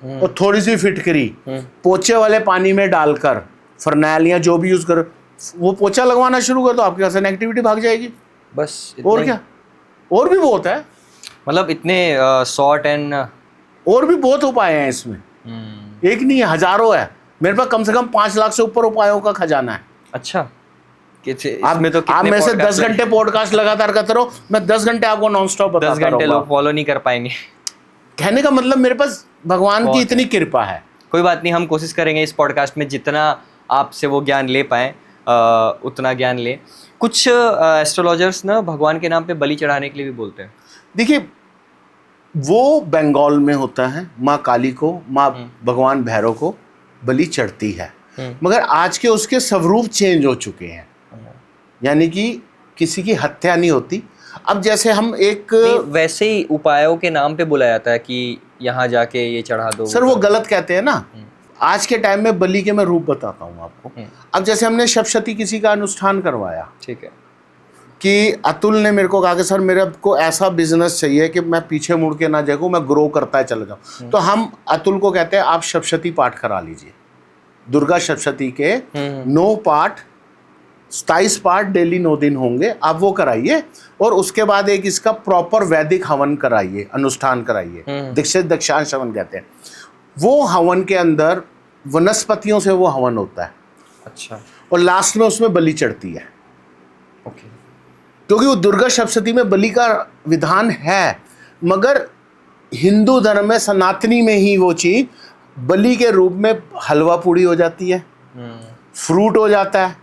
और थोड़ी सी फिटकरी पोछे वाले पानी में डालकर, फरनैल या जो भी यूज करो, वो पोछा लगवाना शुरू कर दो, आपके घर से नेगेटिविटी भाग जाएगी। बस और क्या, और भी बहुत है, मतलब इतने शॉर्ट एंड और भी बहुत उपाय हैं इसमें, एक नहीं है, हजारों है। मेरे पास कम से कम 5 लाख से ऊपर उपायों का खजाना है। अच्छा, आप में से 10 घंटे पॉडकास्ट लगातार करते रहो, मैं 10 घंटे आपको नॉन स्टॉप बताता 10 घंटे लोग फॉलो नहीं कर पाएंगे। कहने का मतलब मेरे पास भगवान की इतनी कृपा है। कोई बात नहीं, हम कोशिश करेंगे इस पॉडकास्ट में जितना आपसे वो ज्ञान ले पाए उतना ज्ञान ले। कुछ एस्ट्रोलॉजर्स ना भगवान के नाम पे बलि चढ़ाने के लिए भी बोलते हैं। देखिए वो बंगाल में होता है, माँ काली को, माँ भगवान भैरव को बलि चढ़ती है, मगर आज के उसके स्वरूप चेंज हो चुके हैं, यानी कि किसी की हत्या नहीं होती। अब जैसे हम एक वैसे ही उपायों के नाम पे बुलाया जाता है कि यहाँ जाके ये चढ़ा दो। सर वो गलत कहते हैं ना। आज के टाइम में बलि के मैं रूप बताता हूँ आपको। अब जैसे हमने सप्तशती किसी का अनुष्ठान करवाया, ठीक है, कि अतुल ने मेरे को कहा कि सर मेरे को ऐसा बिजनेस चाहिए कि मैं पीछे मुड़ के ना देखूं, मैं ग्रो करता है चला जाऊं, तो हम अतुल को कहते हैं आप सप्तशती पाठ करा लीजिए, दुर्गा सप्तशती के 9 पाठ 27 पाठ डेली 9 दिन होंगे, आप वो कराइए। और उसके बाद एक इसका प्रॉपर वैदिक हवन कराइए, अनुष्ठान कराइए, दीक्षित दक्षांश हवन कहते हैं। वो हवन के अंदर वनस्पतियों से वो हवन होता है। अच्छा। और लास्ट में उसमें बलि चढ़ती है, ओके। क्योंकि वो दुर्गा सप्तशती में बलि का विधान है, मगर हिंदू धर्म में सनातनी में ही वो चीज बलि के रूप में हलवा पूड़ी हो जाती है, फ्रूट हो जाता है।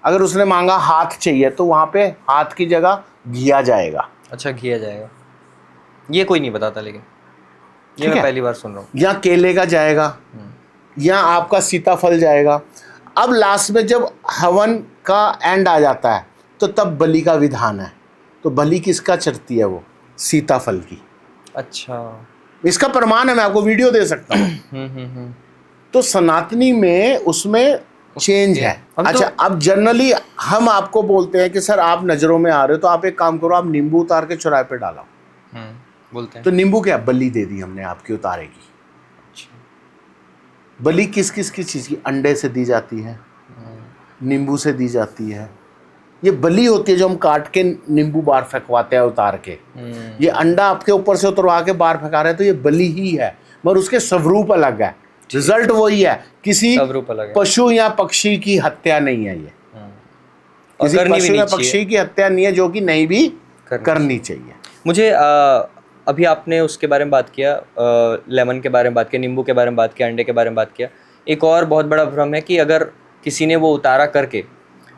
अगर उसने मांगा हाथ चाहिए तो वहां पे हाथ की जगह घिया जाएगा। अच्छा, घिया जाएगा, ये कोई नहीं बताता, लेकिन ये ठीक मैं है? पहली बार सुन रहा हूँ। या केले का जाएगा, या आपका सीताफल जाएगा। अब लास्ट में जब हवन का एंड आ जाता है तो तब बलि का विधान है। तो बलि किसका चढ़ती है? वो सीताफल की। अच्छा। इसका प्रमाण है, मैं आपको वीडियो दे सकता हूँ। तो सनातनी में उसमें चेंज है। अच्छा, अब जनरली हम आपको बोलते हैं कि सर आप नजरों में आ रहे हो तो आप एक काम करो, आप नींबू उतार के चौराहे पे डालो। बोलते हैं तो नींबू क्या, बलि दे दी हमने आपकी उतारेगी। बलि किस किस की चीज की? अंडे से दी जाती है, नींबू से दी जाती है। ये बलि होती है जो हम काट के नींबू बाहर फेंकवाते हैं उतार के। ये अंडा आपके ऊपर से उतरवा के बाहर फेंका रहे हैं, तो ये बलि ही है, मगर उसके स्वरूप अलग है, रिजल्ट वही है। किसी पशु या पक्षी की हत्या नहीं है ये, किसी पशु या पक्षी की हत्या नहीं है, जो कि नहीं भी करनी चाहिए। मुझे अभी आपने उसके बारे में बात किया, लेमन के बारे में बात किया, नींबू के बारे में बात किया, अंडे के बारे में बात किया। एक और बहुत बड़ा भ्रम है कि अगर किसी ने वो उतारा करके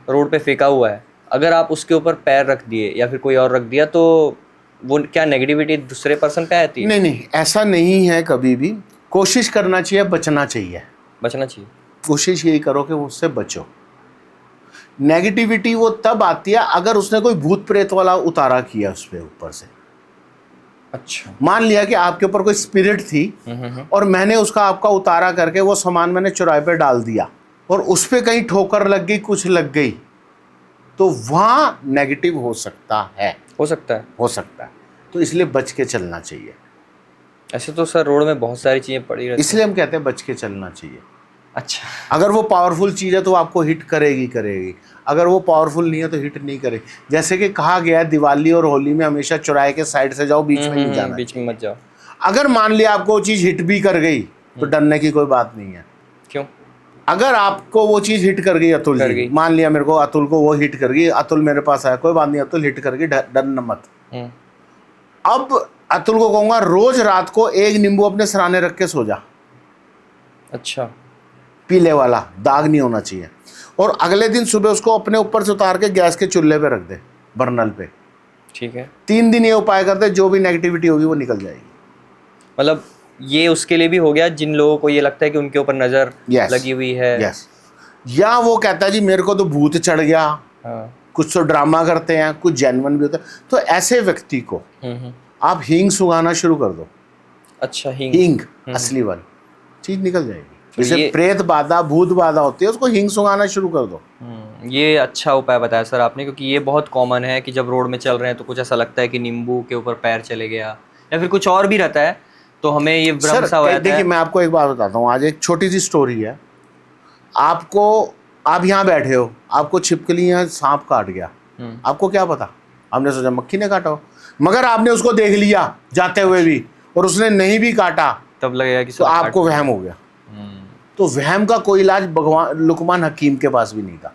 रोड पे फेंका हुआ है, अगर आप उसके ऊपर पैर रख दिए या फिर कोई और रख दिया, तो वो क्या नेगेटिविटी दूसरे पर्सन पे आती है? नहीं नहीं, ऐसा नहीं है। कभी भी कोशिश करना चाहिए, बचना चाहिए, बचना चाहिए। कोशिश यही करो कि उससे बचो। नेगेटिविटी वो तब आती है अगर उसने कोई भूत प्रेत वाला उतारा किया उस पे ऊपर से। अच्छा। मान लिया कि आपके ऊपर कोई स्पिरिट थी और मैंने उसका आपका उतारा करके वो सामान मैंने चौराहे पे डाल दिया और उस पे कहीं ठोकर लग गई, कुछ लग गई, तो वहां नेगेटिव हो सकता है। हो सकता है। तो इसलिए बच के चलना चाहिए। ऐसे तो सर रोड में बहुत सारी चीजें पड़ी रहती इसलिए हम कहते हैं बच के चलना चाहिए। अच्छा। अगर वो पावरफुल चीज़ है तो आपको हिट करेगी। अगर वो पावरफुल नहीं है तो हिट नहीं करेगी। जैसे कि कहा गया है दिवाली और होली में हमेशा चौराहे के साइड से जाओ, बीच में नहीं जाना, बीच में मत जाओ। अगर मान लिया आपको वो चीज़ हिट भी कर गई तो डरने की कोई बात नहीं है। क्यों? अगर आपको वो चीज़ हिट कर गई, अतुल जी, मान लिया मेरे को अतुल को वो हिट कर गई, अतुल मेरे पास आया, कोई बात नहीं, अतुल हिट कर गई, डरना मत। अब अतुल को कहूँगा रोज रात को एक नींबू अपने सराहने रख के सो जा। अच्छा। पीले वाला, दाग नहीं होना चाहिए। और अगले दिन सुबह उसको अपने ऊपर से उतार के गैस के चूल्हे पे रख दे, बर्नल पे। ठीक है। 3 दिन ये उपाय करते, जो भी नेगेटिविटी होगी वो निकल जाएगी। मतलब ये उसके लिए भी हो गया जिन लोगों को ये लगता है कि उनके ऊपर नजर लगी हुई है। या वो कहता है जी मेरे को तो भूत चढ़ गया। कुछ तो ड्रामा करते हैं, कुछ जेन्युइन भी होता है। तो ऐसे व्यक्ति को आप हींग सुगाना शुरू कर दो। अच्छा, हींग असली वाली चीज निकल जाएगी। जैसे प्रेत बाधा, भूत बाधा होती है, उसको हींग सुगाना शुरू कर दो। ये अच्छा उपाय बताया सर आपने, क्योंकि ये बहुत कॉमन है कि जब रोड में चल रहे हैं तो कुछ ऐसा लगता है कि नींबू के ऊपर पैर चले गया या फिर कुछ और भी रहता है, तो हमें ये भ्रम सा हो जाता है। देखिए मैं आपको एक बात बताता हूँ, आज एक छोटी सी स्टोरी है। आप यहाँ बैठे हो, आपको छिपकली या सांप काट गया, आपको क्या पता? आपने सोचा मक्खी ने काटा हो, मगर आपने उसको देख लिया जाते हुए भी और उसने नहीं भी काटा, तब लगेगा कि तो आपको वहम हो गया। तो वहम का कोई इलाज भगवान लुकमान हकीम के पास भी नहीं था।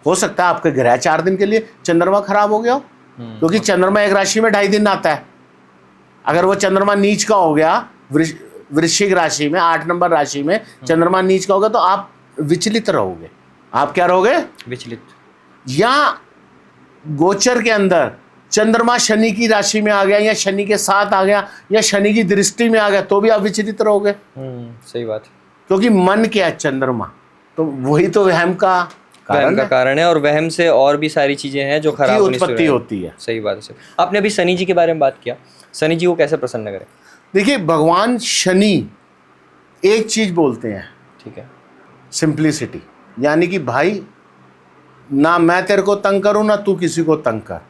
हो सकता है आपके ग्रह 4 दिन के लिए चंद्रमा खराब हो गया हो, क्योंकि चंद्रमा एक राशि में 2.5 दिन आता है। अगर वो चंद्रमा नीच का हो गया, वृश्चिक राशि में 8 नंबर राशि में चंद्रमा नीच का होगा, तो आप विचलित रहोगे। आप क्या रहोगे? विचलित। या गोचर के अंदर चंद्रमा शनि की राशि में आ गया या शनि के साथ आ गया या शनि की दृष्टि में आ गया, तो भी आप विचलित रहोगे। सही बात है, क्योंकि मन क्या है? चंद्रमा। तो वही तो वहम का कारण है, और वहम से और भी सारी चीजें हैं जो खराब उत्पत्ति होती है। सही बात है सर। आपने अभी शनि जी के बारे में बात किया, शनि जी को कैसे प्रसन्न करें? देखिए भगवान शनि एक चीज बोलते हैं, ठीक है, सिंप्लिसिटी। यानी कि भाई ना मैं तेरे को तंग करूं ना तू किसी को तंग कर।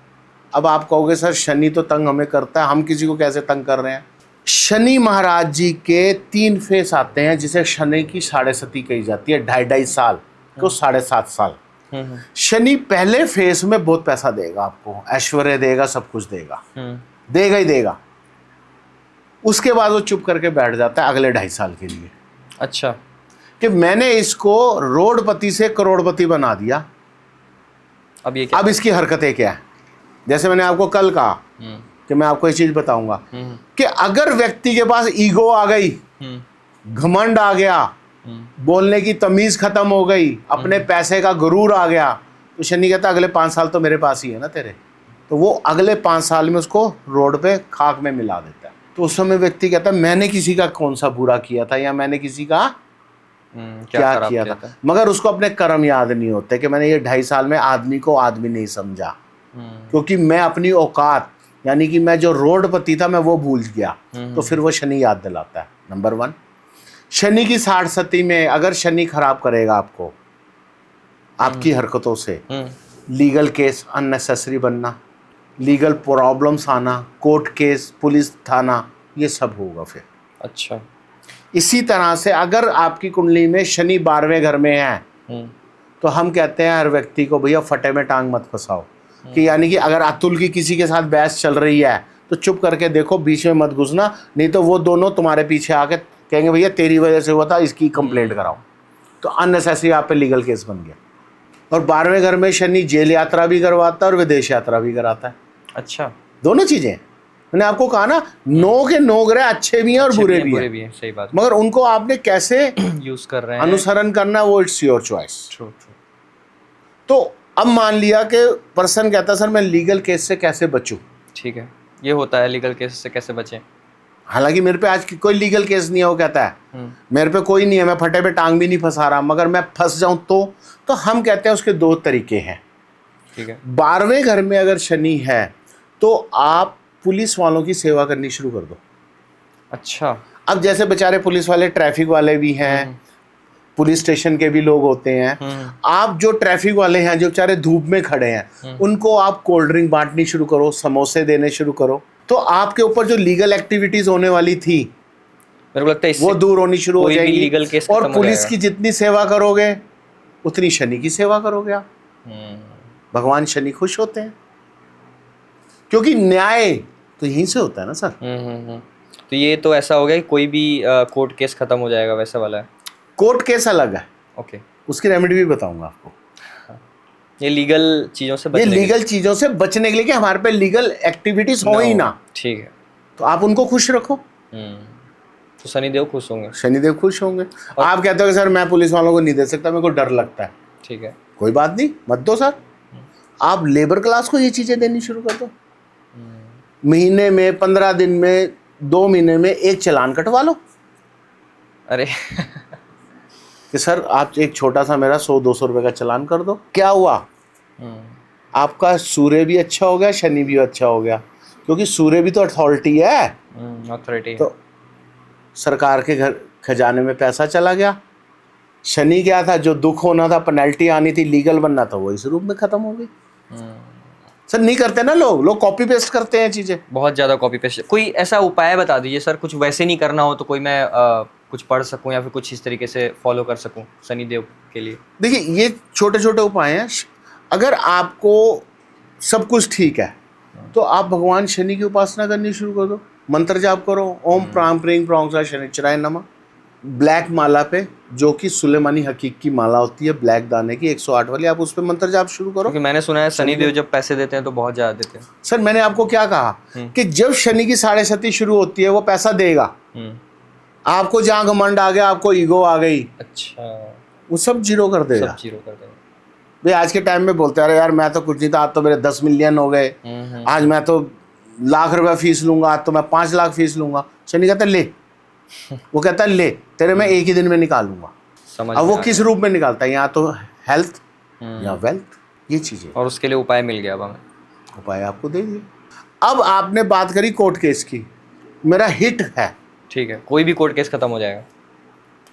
अब आप कहोगे सर शनि तो तंग हमें करता है, हम किसी को कैसे तंग कर रहे हैं? शनि महाराज जी के 3 फेस आते हैं, जिसे शनि की 7.5 कही जाती है। 2.5 साल को 7.5 साल। शनि पहले फेस में बहुत पैसा देगा आपको, ऐश्वर्य देगा, सब कुछ देगा, देगा ही देगा। उसके बाद वो चुप करके बैठ जाता है अगले 2.5 साल के लिए। अच्छा, कि मैंने इसको रोडपति से करोड़पति बना दिया, अब ये क्या? अब इसकी हरकतें क्या है। जैसे मैंने आपको कल कहा कि मैं आपको ये चीज बताऊंगा कि अगर व्यक्ति के पास ईगो आ गई, घमंड आ गया, बोलने की तमीज खत्म हो गई, अपने पैसे का गुरूर आ गया, तो शनि कहता अगले 5 साल तो मेरे पास ही है ना तेरे। तो वो अगले 5 साल में उसको रोड पे खाक में मिला देता है। तो उस समय व्यक्ति कहता है मैंने किसी का कौन सा बुरा किया था, या मैंने किसी का क्या किया था। मगर उसको अपने कर्म याद नहीं होते कि मैंने ये 2.5 साल में आदमी को आदमी नहीं समझा, क्योंकि मैं अपनी औकात, यानी कि मैं जो रोडपति था मैं वो भूल गया। तो फिर वो शनि याद दिलाता है। नंबर 1, शनि की 60 सती में अगर शनि खराब करेगा आपको आपकी हरकतों से, लीगल केस, अननेसेसरी बनना, लीगल प्रॉब्लम्स आना, कोर्ट केस, पुलिस थाना, ये सब होगा फिर। अच्छा, इसी तरह से अगर आपकी कुंडली में शनि 12वें घर में है तो हम कहते हैं हर व्यक्ति को भैया फटे में टांग मत फंसाओ। कि यानी कि अगर अतुल की किसी के साथ बहस चल रही है तो चुप करके देखो, बीच में मत घुसना, नहीं तो वो दोनों तुम्हारे पीछे आके कहेंगे भैया तेरी वजह से हुआ था, इसकी कंप्लेंट कराओ। तो अननेसेसरी आप पे लीगल केस बन गया। और 12वें घर में शनि जेल यात्रा भी करवाता है और विदेश यात्रा भी कराता है। अच्छा, दोनों चीजें। मैंने आपको कहा ना, 9 के 9 ग्रह अच्छे भी हैं और बुरे भी हैं। सही बात। मगर उनको आपने कैसे यूज कर रहे हैं, अनुसरण करना, वो इट्स योर चॉइस। ट्रू। तो अब मान लिया कि पर्सन कहता सर मैं लीगल केस से कैसे बचूं। ठीक है, ये होता है, लीगल केस से कैसे बचें। हालांकि मेरे पे आज कोई लीगल केस नहीं है, वो कहता है मेरे पे कोई नहीं है, मैं फटे पे टांग भी नहीं फंसा रहा, मगर मैं फंस जाऊं तो हम कहते हैं उसके 2 तरीके हैं। ठीक है, 12वें घर में अगर शनि है तो आप पुलिस वालों की सेवा करनी शुरू कर दो। अच्छा, अब जैसे बेचारे पुलिस वाले, ट्रैफिक वाले भी हैं, पुलिस स्टेशन के भी लोग होते हैं। आप जो ट्रैफिक वाले हैं जो बेचारे धूप में खड़े हैं, उनको आप कोल्ड ड्रिंक बांटनी शुरू करो, समोसे देने शुरू करो। तो आपके ऊपर जो लीगल एक्टिविटीज होने वाली थी मेरे को लगता है वो दूर होनी शुरू हो जाएगी। लीगल केस और पुलिस की जितनी सेवा करोगे उतनी शनि की सेवा करोगे आप। भगवान शनि खुश होते हैं, क्योंकि न्याय तो यहीं से होता है ना सर। तो ये तो ऐसा हो गया कि कोई भी कोर्ट केस खत्म हो जाएगा, वैसा वाला है। कोर्ट केस अलग है, ओके, उसकी रेमेडी भी बताऊंगा आपको। ये लीगल चीजों से ये लीगल चीजों से बचने के लिए कि हमारे पे लीगल एक्टिविटीज हो ही ना। ठीक है, तो आप उनको खुश रखो, तो शनिदेव खुश होंगे। शनिदेव खुश होंगे। आप कहते हो कि सर मैं पुलिस वालों को नहीं दे सकता, मेरे को डर लगता है। ठीक है, कोई बात नहीं, मत दो सर। आप लेबर क्लास को ये चीजें देनी शुरू कर दो। महीने में, 15 दिन में, 2 महीने में 1 चालान कटवा लो। अरे कि सर आप एक छोटा सा मेरा 100-200 रुपए का चालान कर दो। क्या हुआ, आपका सूर्य भी अच्छा हो गया, शनि भी अच्छा हो गया, क्योंकि सूर्य भी तो अथॉरिटी है, अथॉरिटी। तो सरकार के घर खजाने में पैसा चला गया। शनि क्या था, जो दुख होना था, पेनल्टी आनी थी, लीगल बनना था, वो इस रूप में खत्म हो गई। सर नहीं करते ना लोग कॉपी पेस्ट करते हैं चीजें, बहुत ज्यादा कॉपी पेस्ट। कोई ऐसा उपाय बता दीजिए सर, कुछ वैसे नहीं करना हो तो कोई मैं कुछ पढ़ सकूं या फिर कुछ इस तरीके से फॉलो कर सकूं शनिदेव के लिए। देखिए ये छोटे छोटे उपाय हैं। अगर आपको सब कुछ ठीक है तो आप भगवान शनि की उपासना करनी शुरू कर दो। मंत्र जाप करो, ओम प्राम प्रीं प्रोंसा शनिचराय नमः। ब्लैक माला पे, जो कि सुलेमानी हकीक की माला होती है, ब्लैक दाने की 108 वाली, आप उस पर मंत्र जाप शुरू करो। क्योंकि मैंने सुना है शनिदेव जब पैसे देते हैं तो बहुत ज्यादा देते हैं। सर मैंने आपको क्या कहा कि जब शनि की 6.5 शुरू होती है वो पैसा देगा। आपको जहाँ घमंड आ गया, आपको ईगो आ गई, अच्छा, वो सब जीरो कर देगा। सब जीरो कर देगा। भाई आज के टाइम में बोलते हैं अरे यार मैं तो कुछ नहीं था, आज तो मेरे 10 मिलियन हो गए, आज मैं तो लाख रुपया फीस लूंगा, आज तो मैं 5 लाख फीस लूंगा। शनि कहता है ले, वो कहता है ले, तेरे मैं एक ही दिन में निकालूंगा। अब वो किस रूप में निकालता है, यहाँ तो हेल्थ या वेल्थ, ये चीजें। और उसके लिए उपाय मिल गया, अब हमें उपाय आपको दे दिए। अब आपने बात करी कोर्ट केस की, मेरा हिट है। ठीक है, कोई भी कोर्ट केस खत्म हो जाएगा।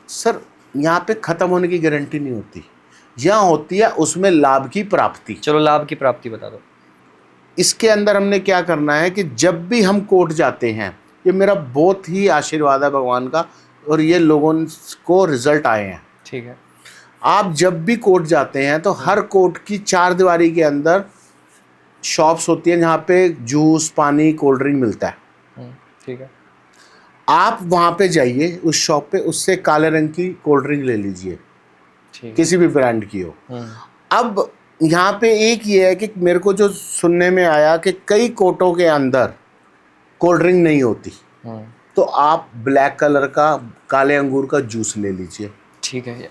सर यहाँ पे खत्म होने की गारंटी नहीं होती, यहाँ होती है उसमें लाभ की प्राप्ति। चलो लाभ की प्राप्ति बता दो। इसके अंदर हमने क्या करना है कि जब भी हम कोर्ट जाते हैं, ये मेरा बहुत ही आशीर्वाद है भगवान का, और ये लोगों को रिजल्ट आए हैं। ठीक है, आप जब भी कोर्ट जाते हैं तो हर कोर्ट की 4 दीवारी के अंदर शॉप्स होती हैं जहाँ पे जूस, पानी, कोल्ड ड्रिंक मिलता है। ठीक है। आप वहाँ पे जाइए उस शॉप पे, उससे काले रंग की कोल्ड ड्रिंक ले लीजिए, किसी भी ब्रांड की हो। अब यहाँ पे एक ये है कि मेरे को जो सुनने में आया कि कई कोर्टों के अंदर कोल्ड ड्रिंक नहीं होती, तो आप ब्लैक कलर का काले अंगूर का जूस ले लीजिए। ठीक है।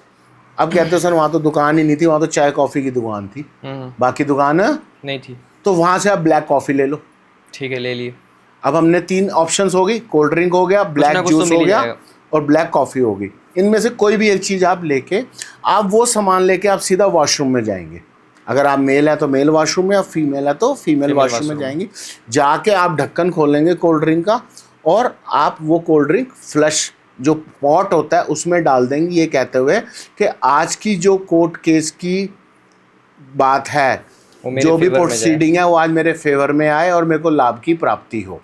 अब कहते हो सर वहाँ तो दुकान ही नहीं थी, वहाँ तो चाय कॉफ़ी की दुकान थी, बाकी दुकान नहीं थी, तो वहाँ से आप ब्लैक कॉफ़ी ले लो। ठीक है, ले लिए। अब हमने 3 ऑप्शंस हो गई, कोल्ड ड्रिंक हो गया, ब्लैक जूस हो गया और ब्लैक कॉफ़ी हो गई। इनमें से कोई भी एक चीज़ आप लेके, आप वो सामान लेके आप सीधा वॉशरूम में जाएंगे। अगर आप मेल है तो मेल वॉशरूम में, आप फीमेल है तो फीमेल वॉशरूम में जाएंगे। जाके आप ढक्कन खोलेंगे कोल्ड ड्रिंक का और आप वो कोल्ड ड्रिंक फ्लश जो पॉट होता है उसमें डाल देंगे, ये कहते हुए कि आज की जो कोर्ट केस की बात है, जो भी प्रोसीडिंग है वो आज मेरे फेवर में आए और मेरे को लाभ की प्राप्ति हो।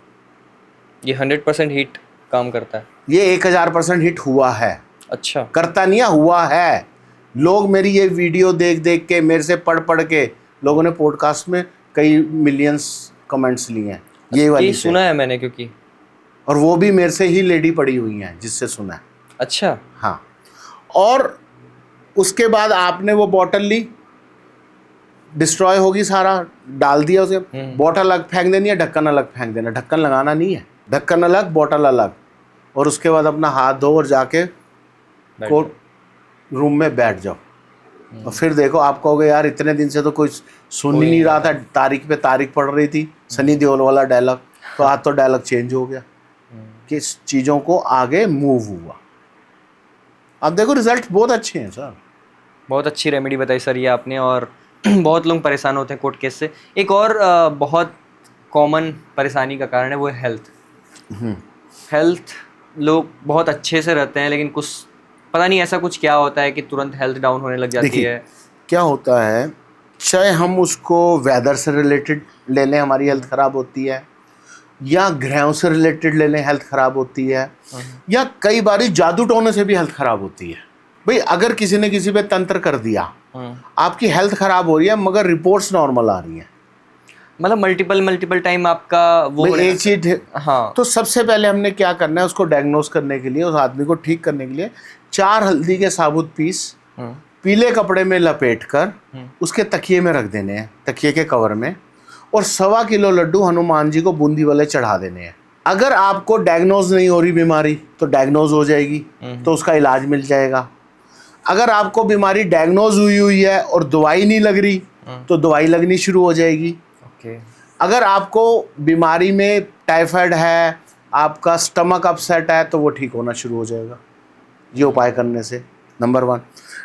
ये 100% हिट काम करता है। ये 1000% हिट हुआ है। अच्छा, करता नहीं है, हुआ है। लोग मेरी ये वीडियो देख देख के, मेरे से पढ़ पढ़ के, लोगों ने पॉडकास्ट में कई मिलियंस कमेंट्स लिए हैं ये वाली से। सुना है मैंने, क्योंकि और वो भी मेरे से ही लेडी पड़ी हुई हैं जिससे सुना है। अच्छा, हाँ। और उसके बाद आपने वो बॉटल ली, डिस्ट्रॉय होगी, सारा डाल दिया उसे, बॉटल अलग फेंक देनी है, ढक्कन अलग फेंक देना। ढक्कन लगाना नहीं है, ढक्कन अलग, बॉटल अलग। और उसके बाद अपना हाथ धो और जाके कोर्ट रूम में बैठ जाओ। और फिर देखो, आप कहोगे यार इतने दिन से तो कोई सुन ही नहीं रहा था, तारीख पे तारीख पड़ रही थी, सनी देओल वाला डायलॉग, तो आज तो डायलॉग चेंज हो गया कि चीज़ों को आगे मूव हुआ। अब देखो रिजल्ट बहुत अच्छे हैं सर। बहुत अच्छी रेमेडी बताई सर ये आपने। और बहुत लोग परेशान होते हैं कोर्ट केस से। एक और बहुत कॉमन परेशानी का कारण है, वो है हेल्थ। हेल्थ लोग बहुत अच्छे से रहते हैं, लेकिन कुछ पता नहीं ऐसा कुछ क्या होता है कि तुरंत हेल्थ डाउन होने लग जाती है। क्या होता है, चाहे हम उसको वेदर से रिलेटेड ले लें, हमारी हेल्थ ख़राब होती है, या ग्रहों से रिलेटेड ले लें, हेल्थ ख़राब होती है, या कई बार जादू टोने से भी हेल्थ ख़राब होती है। भाई अगर किसी ने किसी पे तंत्र कर दिया, आपकी हेल्थ ख़राब हो रही है मगर रिपोर्ट्स नॉर्मल आ रही हैं, मतलब मल्टीपल टाइम आपका वो एक चीज। हाँ, तो सबसे पहले हमने क्या करना है, उसको डायग्नोस करने के लिए, उस आदमी को ठीक करने के लिए 4 हल्दी के साबुत पीस पीले कपड़े में लपेट कर उसके तकिए में रख देने हैं, तकिए के कवर में, और 1.25 किलो लड्डू हनुमान जी को बूंदी वाले चढ़ा देने हैं। अगर आपको डायग्नोज नहीं हो रही बीमारी तो डायग्नोज हो जाएगी, तो उसका इलाज मिल जाएगा। अगर आपको बीमारी डायग्नोज हुई है और दवाई नहीं लग रही तो दवाई लगनी शुरू हो जाएगी। अगर आपको बीमारी में टाइफाइड है, आपका स्टमक अपसेट है, तो वो ठीक होना शुरू हो जाएगा ये उपाय करने से। नंबर 1।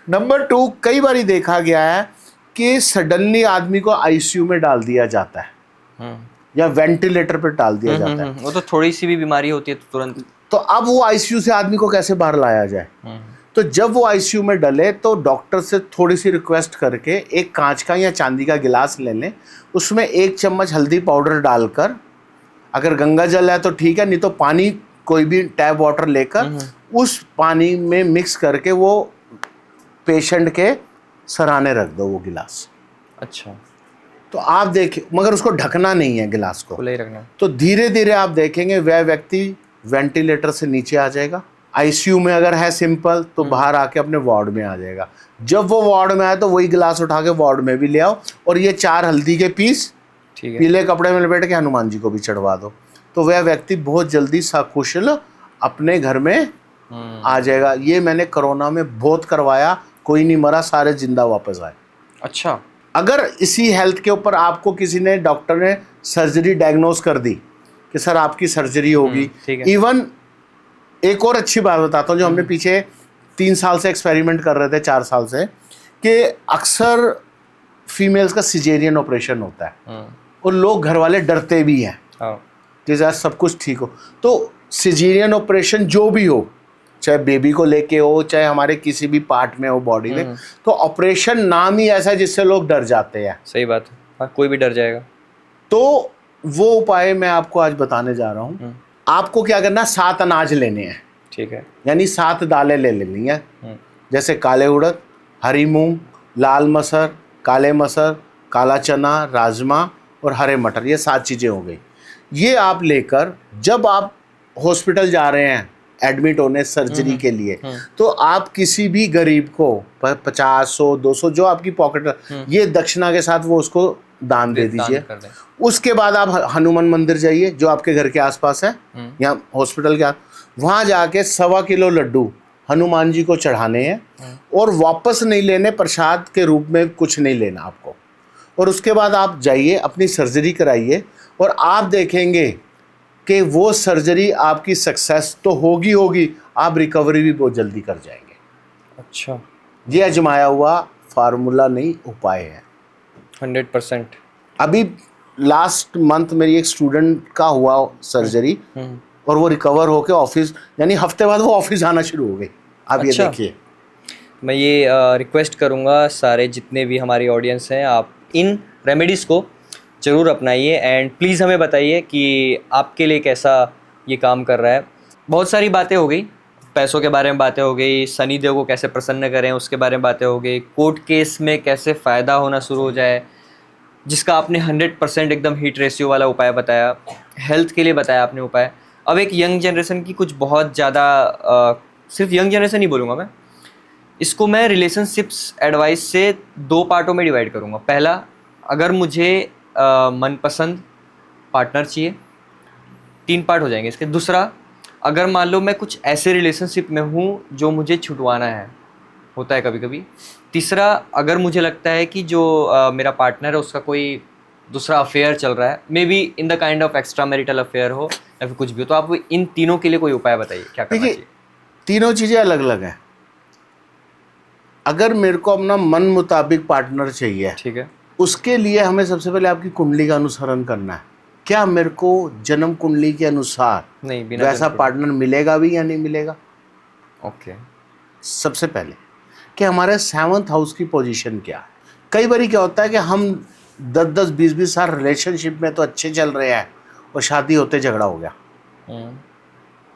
नंबर 2, कई बार देखा गया है कि सडनली आदमी को आईसीयू में डाल दिया जाता है या वेंटिलेटर पर डाल दिया जाता है। वो तो थोड़ी सी भी बीमारी होती है तो तुरंत। तो अब वो आईसीयू से आदमी को कैसे बाहर लाया जाए? तो जब वो आईसीयू में डले तो डॉक्टर से थोड़ी सी रिक्वेस्ट करके एक कांच का या चांदी का गिलास ले लें, उसमें 1 चम्मच हल्दी पाउडर डालकर, अगर गंगा जल है तो ठीक है, नहीं तो पानी कोई भी टैप वाटर लेकर उस पानी में मिक्स करके वो पेशेंट के सराहने रख दो वो गिलास। अच्छा, तो आप देखें, मगर उसको ढकना नहीं है गिलास को, खुला ही रखना। तो धीरे धीरे आप देखेंगे वह व्यक्ति वेंटिलेटर से नीचे आ जाएगा। आईसीयू में अगर है सिंपल तो बाहर आके अपने वार्ड में आ जाएगा। जब वो वार्ड में आए तो वही गिलास उठा के वार्ड में भी ले आओ और ये 4 हल्दी के पीस पीले कपड़े में लपेट के हनुमान जी को भी चढ़वा दो, तो वह व्यक्ति बहुत जल्दी सकुशल अपने घर में आ जाएगा। ये मैंने कोरोना में बहुत करवाया, कोई नहीं मरा, सारे जिंदा वापस आए। अच्छा, अगर इसी हेल्थ के ऊपर आपको किसी ने, डॉक्टर ने सर्जरी डायग्नोज कर दी कि सर आपकी सर्जरी होगी, इवन एक और अच्छी बात बताता हूँ जो हमने पीछे 3 साल से एक्सपेरिमेंट कर रहे थे, 4 साल से, कि अक्सर फीमेल्स का सिजेरियन ऑपरेशन होता है और लोग घर वाले डरते भी हैं कि यार सब कुछ ठीक हो। तो सिजेरियन ऑपरेशन जो भी हो, चाहे बेबी को लेके हो, चाहे हमारे किसी भी पार्ट में हो बॉडी में, तो ऑपरेशन नाम ही ऐसा है जिससे लोग डर जाते हैं। सही बात है, कोई भी डर जाएगा। तो वो उपाय मैं आपको आज बताने जा रहा हूँ। आपको क्या करना, 7 अनाज लेने हैं, ठीक है, यानी 7 दालें ले लेनी है, जैसे काले उड़द, हरी मूंग, लाल मसर, काले मसर, काला चना, राजमा और हरे मटर, ये 7 चीज़ें हो गई। ये आप लेकर जब आप हॉस्पिटल जा रहे हैं एडमिट होने सर्जरी के लिए, तो आप किसी भी गरीब को 50, 100, 200 जो आपकी पॉकेट, ये दक्षिणा के साथ वो उसको दान दे दीजिए। उसके बाद आप हनुमान मंदिर जाइए जो आपके घर के आसपास है या हॉस्पिटल के, वहाँ जाके 1.25 किलो लड्डू हनुमान जी को चढ़ाने हैं और वापस नहीं लेने, प्रसाद के रूप में कुछ नहीं लेना आपको। और उसके बाद आप जाइए अपनी सर्जरी कराइए और आप देखेंगे कि वो सर्जरी आपकी सक्सेस तो होगी, आप रिकवरी भी बहुत जल्दी कर जाएंगे। अच्छा, ये आजमाया हुआ फार्मूला नहीं, उपाय है 100%। अभी लास्ट मंथ मेरी एक स्टूडेंट का हुआ सर्जरी और वो रिकवर होके ऑफिस, यानी हफ्ते बाद वो ऑफिस आना शुरू हो गई। आप अच्छा। ये देखिए। मैं ये रिक्वेस्ट करूँगा सारे जितने भी हमारी ऑडियंस हैं, आप इन रेमेडीज़ को ज़रूर अपनाइए एंड प्लीज़ हमें बताइए कि आपके लिए कैसा ये काम कर रहा है। बहुत सारी बातें हो गई, पैसों के बारे में बातें हो गई, सनी देओल को कैसे प्रसन्न करें उसके बारे में बातें हो गई, कोर्ट केस में कैसे फ़ायदा होना शुरू हो जाए जिसका आपने 100% एकदम हिट रेशियो वाला उपाय बताया, हेल्थ के लिए बताया आपने उपाय। अब एक यंग जनरेशन की कुछ बहुत ज़्यादा सिर्फ यंग जनरेशन ही बोलूँगा मैं, इसको मैं रिलेशनशिप्स एडवाइस से 2 पार्टों में डिवाइड करूँगा। पहला, अगर मुझे मनपसंद पार्टनर चाहिए, 3 पार्ट हो जाएंगे इसके। दूसरा, अगर मान लो मैं कुछ ऐसे रिलेशनशिप में हूँ जो मुझे छुटवाना है, होता है कभी कभी। तीसरा, अगर मुझे लगता है कि जो मेरा पार्टनर है उसका कोई दूसरा अफेयर चल रहा है, may be in the kind of extra marital affair हो या फिर कुछ भी हो, तो आप इन तीनों के लिए कोई उपाय बताइए, क्या करना चाहिए? तीनों चीज़ें अलग अलग हैं। अगर मेरे को अपना मन मुताबिक पार्टनर चाहिए, ठीक है, उसके लिए हमें सबसे पहले आपकी कुंडली का अनुसरण करना है। क्या मेरे को जन्म कुंडली के अनुसार नहीं बिना वैसा पार्टनर मिलेगा भी या नहीं मिलेगा? ओके। सबसे पहले कि हमारे 7th हाउस की पोजीशन क्या है। कई बार क्या होता है कि हम 10-10, 20-20 साल रिलेशनशिप में तो अच्छे चल रहे हैं और शादी होते झगड़ा हो गया।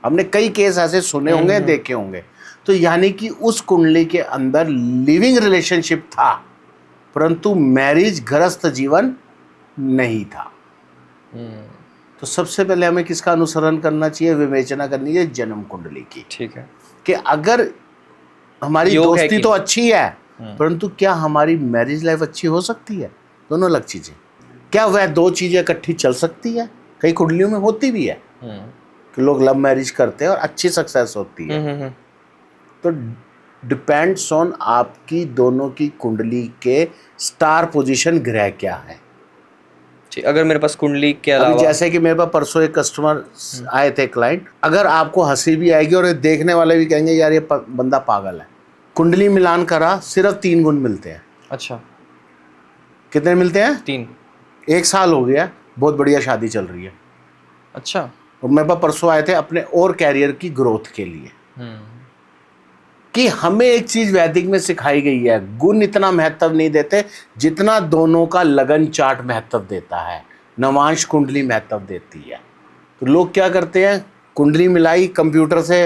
हमने कई केस ऐसे सुने होंगे, देखे होंगे। तो यानी कि उस कुंडली के अंदर लिविंग रिलेशनशिप था परंतु मैरिज, गृहस्थ जीवन नहीं था। तो सबसे पहले हमें किसका अनुसरण करना चाहिए, विवेचना करनी है जन्म कुंडली की। ठीक है, कि अगर हमारी दोस्ती तो अच्छी है परंतु क्या हमारी मैरिज लाइफ अच्छी हो सकती है? दोनों अलग चीजें। क्या वह 2 चीजें इकट्ठी चल सकती है? कई कुंडलियों में होती भी है कि लोग लव मैरिज करते हैं और अच्छी सक्सेस होती है। तो डिपेंड्स ऑन आपकी दोनों की कुंडली के स्टार पोजीशन ग्रह क्या है। ठीक, अगर मेरे पास कुंडली के अलावा, अभी जैसे कि मेरे पास परसों एक कस्टमर आए थे, क्लाइंट, अगर आपको हंसी भी आएगी और देखने वाले भी कहेंगे यार ये बंदा पागल है। कुंडली मिलान करा, सिर्फ 3 गुण मिलते हैं। अच्छा, कितने मिलते हैं? 3। 1 साल हो गया, बहुत बढ़िया शादी चल रही है। अच्छा, और मेरे पास परसों आए थे अपने और कैरियर की ग्रोथ के लिए। कि हमें एक चीज वैदिक में सिखाई गई है, गुण इतना महत्व नहीं देते जितना दोनों का लगन चार्ट महत्व देता है, नवांश कुंडली महत्व देती है। तो लोग क्या करते हैं, कुंडली मिलाई कंप्यूटर से,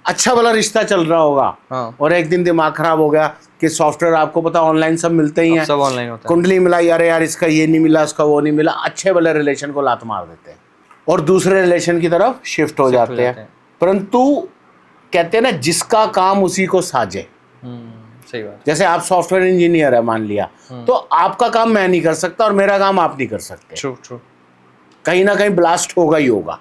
अच्छा वाला रिश्ता चल रहा होगा, हाँ, और एक दिन दिमाग खराब हो गया कि सॉफ्टवेयर आपको पता ऑनलाइन सब मिलते ही हैं, सब ऑनलाइन होता है। कुंडली मिलाई, अरे यार इसका ये नहीं मिला, उसका वो नहीं मिला, अच्छे वाले रिलेशन को लात मार देते हैं और दूसरे रिलेशन की तरफ शिफ्ट हो जाते हैं। परंतु कहते हैं ना, जिसका काम उसी को साजे। सही बात। जैसे आप सॉफ्टवेयर इंजीनियर है मान लिया, तो आपका काम मैं नहीं कर सकता और मेरा काम आप नहीं कर सकते। ट्रू ट्रू, कहीं ना कहीं ब्लास्ट होगा ही होगा।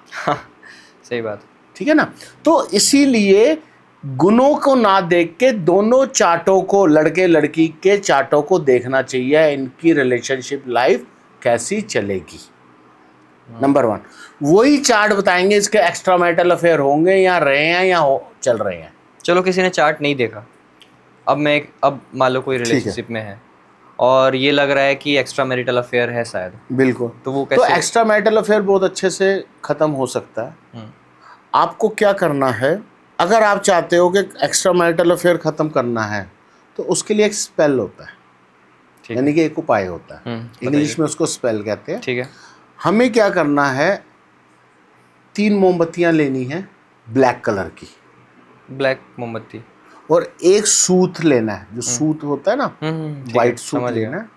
सही बात। ठीक है ना। तो इसीलिए गुणों को ना देख के दोनों चार्टों को, लड़के लड़की के चार्टों को देखना चाहिए, इनकी रिलेशनशिप लाइफ कैसी चलेगी। नंबर 1, वही चार्ट बताएंगे इसके एक्स्ट्रा मैरिटल अफेयर होंगे या रहे हैं या चल रहे हैं। चलो किसी ने चार्ट नहीं देखा, अब मान लो कोई रिलेशनशिप में है और ये लग रहा है कि एक्स्ट्रा मैरिटल अफेयर है शायद, बिल्कुल, तो वो कैसे? तो एक्स्ट्रा मैरिटल अफेयर बहुत अच्छे से खत्म हो सकता है। आपको क्या करना है, अगर आप चाहते हो कि एक्स्ट्रा मैरिटल अफेयर खत्म करना है तो उसके लिए एक स्पेल होता है, यानी कि एक उपाय होता है। इंग्लिश में उसको स्पेल कहते हैं। ठीक है। हमें क्या करना है, 3 मोमबत्तियां लेनी है ब्लैक कलर की, ब्लैक मोमबत्ती, और एक सूत लेना है, जो सूत होता है ना, ठीक है, वाइट सूत समझ गया। लेना है।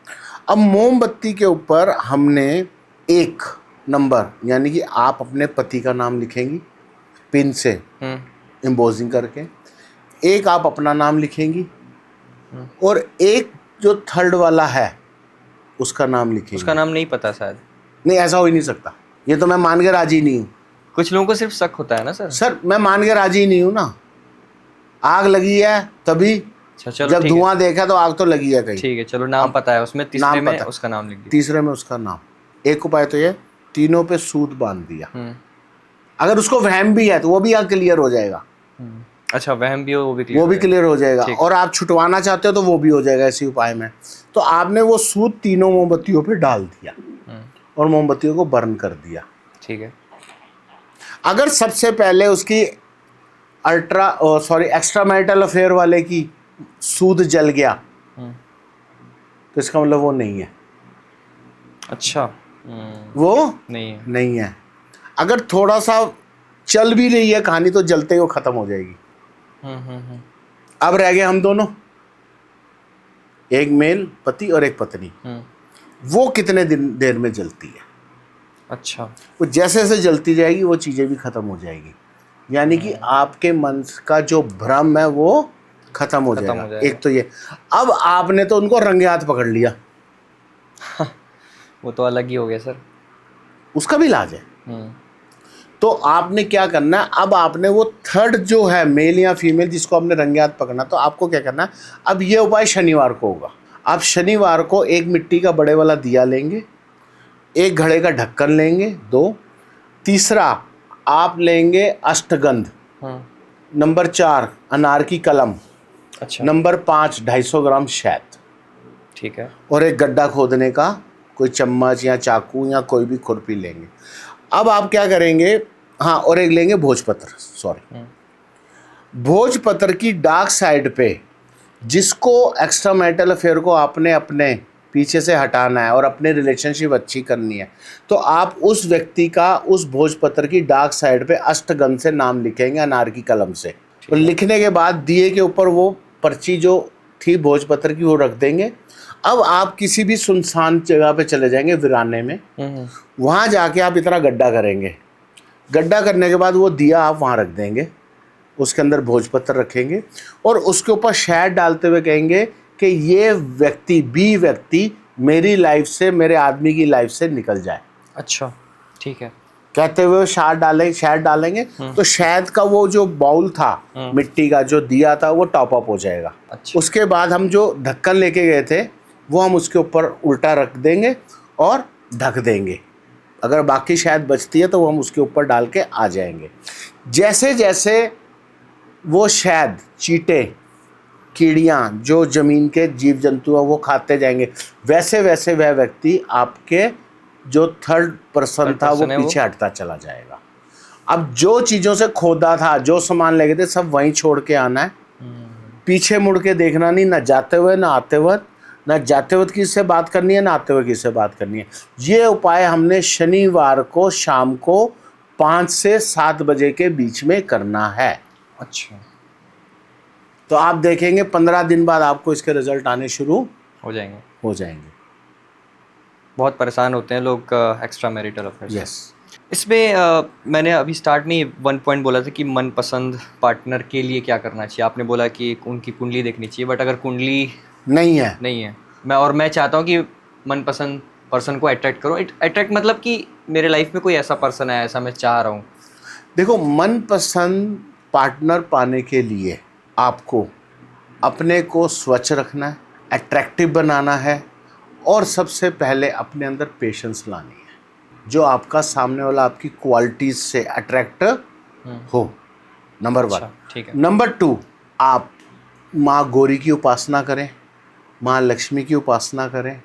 अब मोमबत्ती के ऊपर हमने एक नंबर, यानी कि आप अपने पति का नाम लिखेंगी पिन से एम्बोजिंग करके, एक आप अपना नाम लिखेंगी, और एक जो थर्ड वाला है उसका नाम लिखेंगे। उसका नाम नहीं पता शायद। नहीं, ऐसा हो ही नहीं सकता, ये तो मैं मान के राजी नहीं हूँ। कुछ लोगों को सिर्फ शक होता है ना सर। सर मैं मान के राजी नहीं हूँ ना, आग लगी है तभी, अच्छा चलो जब ठीक है, धुआं देखा तो आग तो लगी है कहीं। ठीक है चलो, नाम पता है उसमें, तीसरे नाम में पता। उसका नाम लिख दिया। तीसरे में उसका नाम। एक उपाय तो ये, तीनों पे सूत बांध दिया। अगर उसको वहम भी है तो वो भी यहाँ क्लियर हो जाएगा। अच्छा वहम भी हो, वो भी वो भी क्लियर हो जाएगा। ठीक। और आप छुटवाना चाहते हो तो वो भी हो जाएगा इसी उपाय में। तो आपने वो सूत तीनों मोमबत्तियों पे डाल दिया और मोमबत्तियों को बर्न कर दिया। ठीक है। अगर सबसे पहले उसकी एक्स्ट्रा मैरिटल अफेयर वाले की सूद जल गया तो इसका मतलब वो नहीं है। अच्छा वो नहीं है। नहीं है। अगर थोड़ा सा चल भी रही है कहानी तो जलते ही वो खत्म हो जाएगी। अब रह गए हम दोनों, एक मेल पति और एक पत्नी। वो कितने दिन देर में जलती है? अच्छा, वो जैसे जैसे जलती जाएगी वो चीज़ें भी खत्म हो जाएगी, यानी कि आपके मन का जो भ्रम है वो खत्म हो जाएगा। एक तो ये। अब आपने तो उनको रंगे हाथ पकड़ लिया, वो तो अलग ही हो गया सर। उसका भी इलाज है। तो आपने क्या करना है, अब आपने वो थर्ड जो है मेल या फीमेल जिसको आपने रंगे हाथ पकड़ना, तो आपको क्या करना है, अब ये उपाय शनिवार को होगा। आप शनिवार को एक मिट्टी का बड़े वाला दिया लेंगे, एक घड़े का ढक्कन लेंगे, 2, तीसरा आप लेंगे अष्टगंध, नंबर 4 अनार की कलम, अच्छा नंबर 5 250 ग्राम शहद, ठीक है। और एक गड्ढा खोदने का कोई चम्मच या चाकू या कोई भी खुरपी लेंगे। अब आप क्या करेंगे, हाँ, और एक लेंगे भोजपत्र, भोजपत्र की डार्क साइड पे जिसको एक्स्ट्रा मैरिटल अफेयर को आपने अपने पीछे से हटाना है और अपने रिलेशनशिप अच्छी करनी है, तो आप उस व्यक्ति का उस भोजपत्र की डार्क साइड पे अष्टगंध से नाम लिखेंगे अनार की कलम से। तो लिखने के बाद दिए के ऊपर वो पर्ची जो थी भोजपत्र की वो रख देंगे। अब आप किसी भी सुनसान जगह पे चले जाएंगे वीराने में, वहाँ जाके आप इतना गड्ढा करेंगे। गड्ढा करने के बाद वो दिया आप वहाँ रख देंगे, उसके अंदर भोजपत्र रखेंगे और उसके ऊपर शहद डालते हुए कहेंगे कि ये व्यक्ति मेरी लाइफ से, मेरे आदमी की लाइफ से निकल जाए। अच्छा ठीक है। कहते हुए शहद डालेंगे तो शहद का वो जो बाउल था मिट्टी का जो दिया था वो टॉप अप हो जाएगा। अच्छा। उसके बाद हम जो ढक्कन लेके गए थे वो हम उसके ऊपर उल्टा रख देंगे और ढक देंगे। अगर बाकी शहद बचती है तो वो हम उसके ऊपर डाल के आ जाएंगे। जैसे जैसे वो शहद चींटे, कीड़ियाँ, जो ज़मीन के जीव जंतु हैं वो खाते जाएंगे, वैसे वैसे वह व्यक्ति आपके जो थर्ड पर्सन था वो पीछे हटता चला जाएगा। अब जो चीज़ों से खोदा था, जो सामान ले गए थे, सब वहीं छोड़ के आना है, पीछे मुड़ के देखना नहीं, ना जाते हुए ना आते हुए, ना जाते हुए किससे बात करनी है ना आते हुए किससे बात करनी है। ये उपाय हमने शनिवार को शाम को 5 से 7 बजे के बीच में करना है। अच्छा, तो आप देखेंगे 15 दिन बाद आपको इसके रिजल्ट आने शुरू हो जाएंगे। बहुत परेशान होते हैं लोग एक्स्ट्रा मैरिटल अफेयर। यस। इसमें मैंने अभी स्टार्ट में 1 पॉइंट बोला था कि मनपसंद पार्टनर के लिए क्या करना चाहिए। आपने बोला कि उनकी कुंडली देखनी चाहिए, बट अगर कुंडली नहीं है मैं चाहता हूँ कि मनपसंद पर्सन को अट्रैक्ट करो। अट्रैक्ट मतलब कि मेरे लाइफ में कोई ऐसा पर्सन है, ऐसा मैं चाह रहा हूँ। देखो, मनपसंद पार्टनर पाने के लिए आपको अपने को स्वच्छ रखना है, अट्रैक्टिव बनाना है, और सबसे पहले अपने अंदर पेशेंस लानी है, जो आपका सामने वाला आपकी क्वालिटीज से अट्रैक्ट हो। नंबर 1। ठीक है। नंबर 2, आप माँ गौरी की उपासना करें, माँ लक्ष्मी की उपासना करें,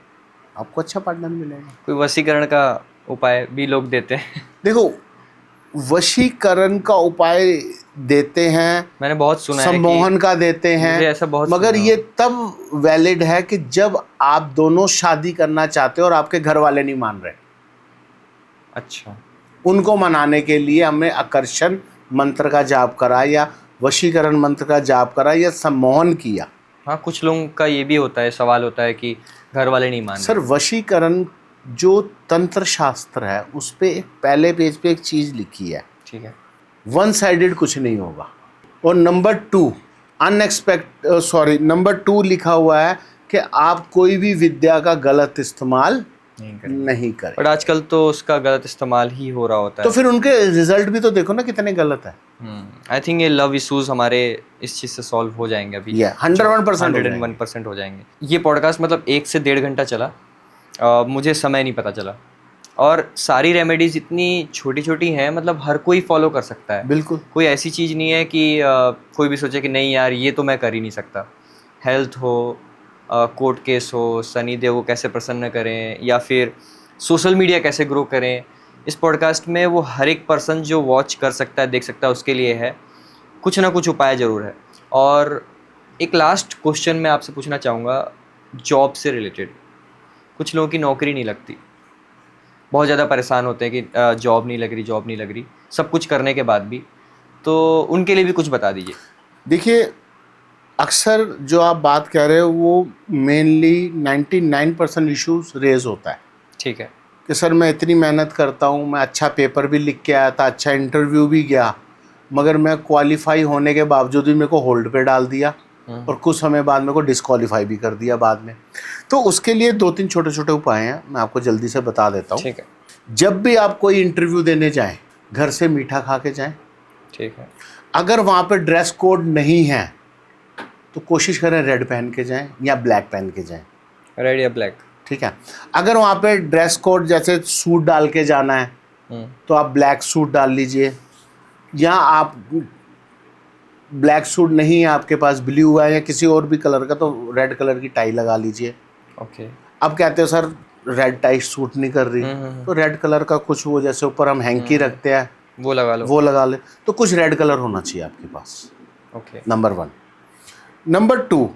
आपको अच्छा पार्टनर मिलेगा। कोई वशीकरण का उपाय भी लोग देते हैं। देखो, वशीकरण का उपाय देते हैं, मैंने बहुत सुना है, सम्मोहन का देते हैं, मुझे ऐसा बहुत मगर सुना। ये तब वैलिड है कि जब आप दोनों शादी करना चाहते हो और आपके घर वाले नहीं मान रहे। अच्छा। उनको मनाने के लिए हमने आकर्षण मंत्र का जाप करा या वशीकरण मंत्र का जाप करा या सम्मोहन किया। हाँ, कुछ लोगों का ये भी होता है, सवाल होता है कि घर वाले नहीं मान रहे। सर वशीकरण जो तंत्र शास्त्र है उस पे एक पहले पेज पे एक चीज लिखी है, ठीक है। वन साइडेड कुछ नहीं होगा। और नंबर 2 लिखा हुआ है कि आप कोई भी विद्या का गलत इस्तेमाल नहीं करें। बट आजकल तो उसका गलत इस्तेमाल ही हो रहा होता है। तो फिर उनके रिजल्ट भी तो देखो ना कितने गलत है। आई थिंक ये लव इश्यूज हमारे इस चीज़ से सॉल्व हो जाएंगे अभी। 101% हो जाएंगे। ये पॉडकास्ट मतलब 1 से 1.5 घंटा चला। मुझे समय नहीं पता चला, और सारी रेमेडीज इतनी छोटी छोटी हैं, मतलब हर कोई फॉलो कर सकता है। बिल्कुल, कोई ऐसी चीज़ नहीं है कि कोई भी सोचे कि नहीं यार ये तो मैं कर ही नहीं सकता। हेल्थ हो, कोर्ट केस हो, सनी देओल को कैसे प्रसन्न करें, या फिर सोशल मीडिया कैसे ग्रो करें, इस पॉडकास्ट में वो हर एक पर्सन जो वॉच कर सकता है, देख सकता है, उसके लिए है। कुछ ना कुछ उपाय ज़रूर है। और एक लास्ट क्वेश्चन मैं आपसे पूछना चाहूँगा जॉब से रिलेटेड। कुछ लोगों की नौकरी नहीं लगती, बहुत ज़्यादा परेशान होते हैं कि जॉब नहीं लग रही, सब कुछ करने के बाद भी। तो उनके लिए भी कुछ बता दीजिए। देखिए अक्सर जो आप बात कह रहे हो वो मेनली 99% इश्यूज रेज होता है। ठीक है कि सर मैं इतनी मेहनत करता हूँ, मैं अच्छा पेपर भी लिख के आया था, अच्छा इंटरव्यू भी गया, मगर मैं क्वालिफाई होने के बावजूद भी मेरे को होल्ड पे डाल दिया और कुछ समय बाद मेरे को डिस्क्वालीफाई भी कर दिया बाद में। तो उसके लिए 2-3 छोटे छोटे उपाय हैं, मैं आपको जल्दी से बता देता हूँ। ठीक है। जब भी आप कोई इंटरव्यू देने जाएं, घर से मीठा खा के जाएं। ठीक है। अगर वहाँ पे ड्रेस कोड नहीं है तो कोशिश करें रेड पहन के जाएं या ब्लैक पहन के जाएं। रेड या ब्लैक, ठीक है। अगर वहाँ पे ड्रेस कोड जैसे सूट डाल के जाना है तो आप ब्लैक सूट डाल लीजिए, या आप ब्लैक सूट नहीं है आपके पास, ब्लू है या किसी और भी कलर का, तो रेड कलर की टाई लगा लीजिए। ओके। अब कहते हो सर रेड टाई सूट नहीं कर रही, तो रेड कलर का कुछ वो जैसे ऊपर हम हैंकी रखते हैं वो लगा लो, वो लगा ले। तो कुछ रेड कलर होना चाहिए आपके पास। ओके। नंबर 1। नंबर 2,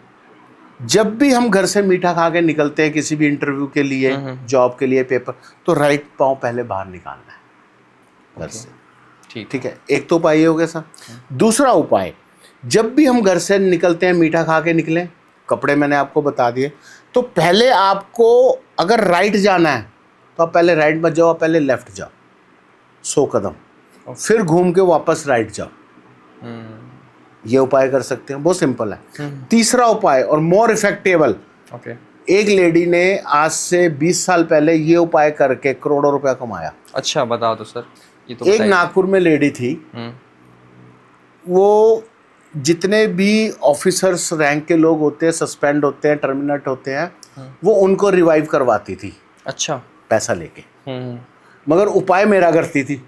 जब भी हम घर से मीठा खा के निकलते हैं किसी भी इंटरव्यू के लिए, जॉब के लिए, पेपर, तो राइट पाँव पहले बाहर निकालना है घर से। ठीक है, एक तो उपाय हो गया सर। दूसरा उपाय, जब भी हम घर से निकलते हैं मीठा खा के निकलें, कपड़े मैंने आपको बता दिए, तो पहले आपको अगर राइट जाना है तो आप पहले राइट मत जाओ, पहले लेफ्ट जाओ 100 कदम, फिर घूम के वापस राइट जाओ। ये उपाय कर सकते हैं, बहुत सिंपल है। तीसरा उपाय और मोर इफेक्टिबल, एक लेडी ने आज से 20 साल पहले ये उपाय करके करोड़ों रुपया कमाया। अच्छा, बताओ तो सर। ये तो एक नागपुर में लेडी थी, वो जितने भी ऑफिसर्स रैंक के लोग होते हैं, सस्पेंड होते हैं, टर्मिनेट होते हैं, वो उनको रिवाइव करवाती थी। अच्छा। पैसा लेके, मगर उपाय मेरा करती थी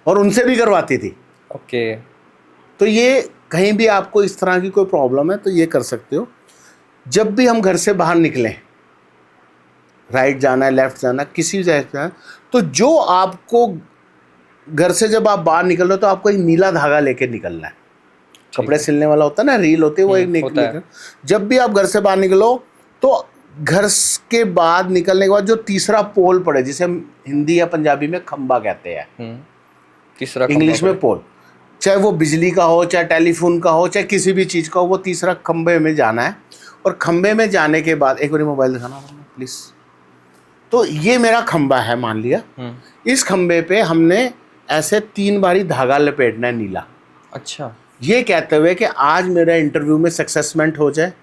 और उनसे भी करवाती थी। ओके। तो ये कहीं भी आपको इस तरह की कोई प्रॉब्लम है तो ये कर सकते हो। जब भी हम घर से बाहर निकलें, राइट जाना है, लेफ्ट जाना, किसी जगह जाना, तो जो आपको घर से जब आप बाहर निकल रहे हो तो आपको एक नीला धागा लेके निकलना है। कपड़े सिलने वाला होता है ना, रील होती है, वो एक निकल। जब भी आप घर से बाहर निकलो तो घर के बाद निकलने के बाद जो तीसरा पोल पड़े, जिसे हम हिंदी या पंजाबी में खंबा कहते हैं, तीसरा इंग्लिश में पोल, चाहे वो बिजली का हो, चाहे टेलीफोन का हो, चाहे किसी भी चीज़ का हो, वो तीसरा खंबे में जाना है। और खंबे में जाने के बाद, एक बार मोबाइल दिखाना प्लीज़। तो ये मेरा खंबा है मान लिया, इस खंबे पे हमने ऐसे 3 बारी धागा लपेटना है नीला। अच्छा। ये कहते हुए कि आज मेरा इंटरव्यू में सक्सेसमेंट हो जाए,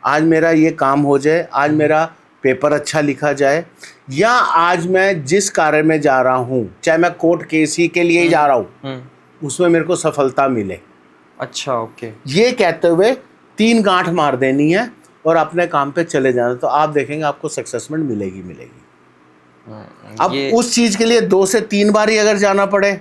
आज मेरा ये काम हो जाए, आज मेरा पेपर अच्छा लिखा जाए, या आज मैं जिस कार्य में जा रहा हूँ, चाहे मैं कोर्ट केस ही के लिए ही जा रहा हूँ, उसमें मेरे को सफलता मिले। अच्छा, ओके। ये कहते हुए 3 गांठ मार देनी है और अपने काम पे चले जाना, तो आप देखेंगे आपको सक्सेसमेंट मिलेगी। अब उस चीज़ के लिए 2 से 3 बारी अगर जाना पड़े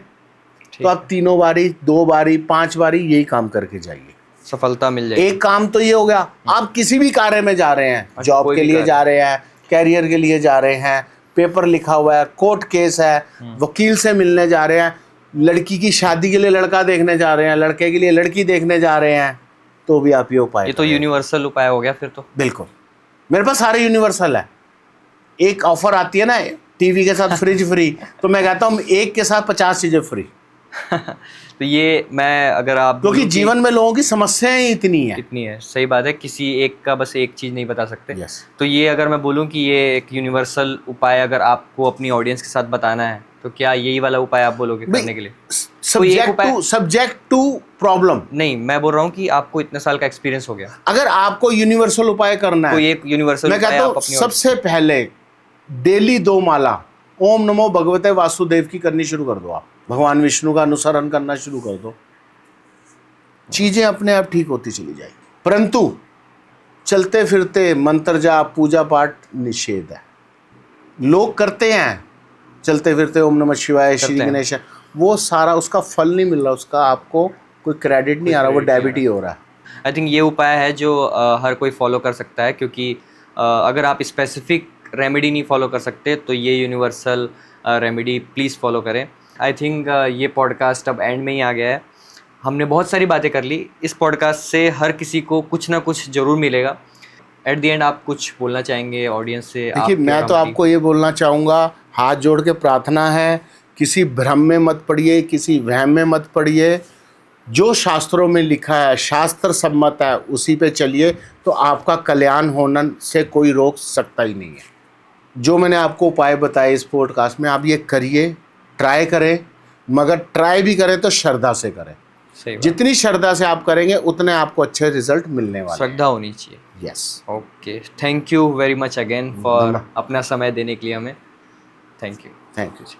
तो आप 3 बारी, 2 बारी, 5 बारी यही काम करके जाइए, सफलता मिल जाएगी। एक काम तो ये हो गया। आप किसी भी कार्य में जा रहे हैं, जॉब के लिए जा रहे हैं, कैरियर के लिए जा रहे हैं, पेपर लिखा हुआ है, कोर्ट केस है, वकील से मिलने जा रहे हैं, लड़की की शादी के लिए लड़का देखने जा रहे हैं, लड़के के लिए लड़की देखने जा रहे हैं, तो भी आप ये उपाय, ये तो यूनिवर्सल उपाय हो गया फिर तो। बिल्कुल, मेरे पास सारे यूनिवर्सल है। एक ऑफर आती है ना टीवी के साथ फ्रिज फ्री, तो मैं कहता हूँ एक के साथ 50 चीज़ें फ्री। तो ये मैं अगर आप क्योंकि बोलो कि जीवन में लोगों की समस्याएं ही इतनी है। इतनी है, सही बात है, किसी एक का बस एक चीज़ नहीं बता सकते। Yes. तो ये अगर मैं बोलूँ कि ये एक यूनिवर्सल उपाय अगर आपको अपनी ऑडियंस के साथ बताना है तो क्या यही वाला उपाय आप बोलोगे करने के लिए? Subject to problem. नहीं, मैं बोल रहा हूँ कि आपको इतने साल का एक्सपीरियंस हो गया, अगर आपको यूनिवर्सल उपाय करना है, कोई एक यूनिवर्सल मैं उपाय कहता आप हूँ अपनी सबसे पहले डेली 2 माला ओम नमो भगवते वासुदेव की करनी शुरू कर दो। आप भगवान विष्णु का अनुसरण करना शुरू कर दो, चीजें अपने आप ठीक होती चली जाएगी। परंतु चलते फिरते मंत्र जाप पूजा पाठ निषेध है। लोग करते हैं चलते फिरते ओम नमः शिवाय श्री करते हैं। गणेश, वो सारा उसका फल नहीं मिल रहा, उसका आपको कोई क्रेडिट नहीं आ रहा, वो डेबिट ही हो रहा है। आई थिंक ये उपाय है जो हर कोई फॉलो कर सकता है, क्योंकि अगर आप स्पेसिफिक रेमेडी नहीं फॉलो कर सकते तो ये यूनिवर्सल रेमेडी प्लीज़ फॉलो करें। आई थिंक ये पॉडकास्ट अब एंड में ही आ गया है। हमने बहुत सारी बातें कर ली। इस पॉडकास्ट से हर किसी को कुछ ना कुछ ज़रूर मिलेगा। एट द एंड आप कुछ बोलना चाहेंगे ऑडियंस से? देखिए, आपके मैं तो हमारी- आपको ये बोलना चाहूँगा, हाथ जोड़ के प्रार्थना है, किसी भ्रम में मत पड़िए, किसी वहम में मत पड़िए। जो शास्त्रों में लिखा है, शास्त्र सम्मत है, उसी पे चलिए, तो आपका कल्याण होने से कोई रोक सकता ही नहीं है। जो मैंने आपको उपाय बताए इस पॉडकास्ट में, आप ये करिए, ट्राई करें, मगर ट्राई भी करें तो श्रद्धा से करें। सही बात। जितनी श्रद्धा से आप करेंगे उतने आपको अच्छे रिजल्ट मिलने वाले हैं। श्रद्धा होनी चाहिए। Yes. Okay, thank you very much again for अपना समय देने के लिए हमें। Thank you. Thank you ji.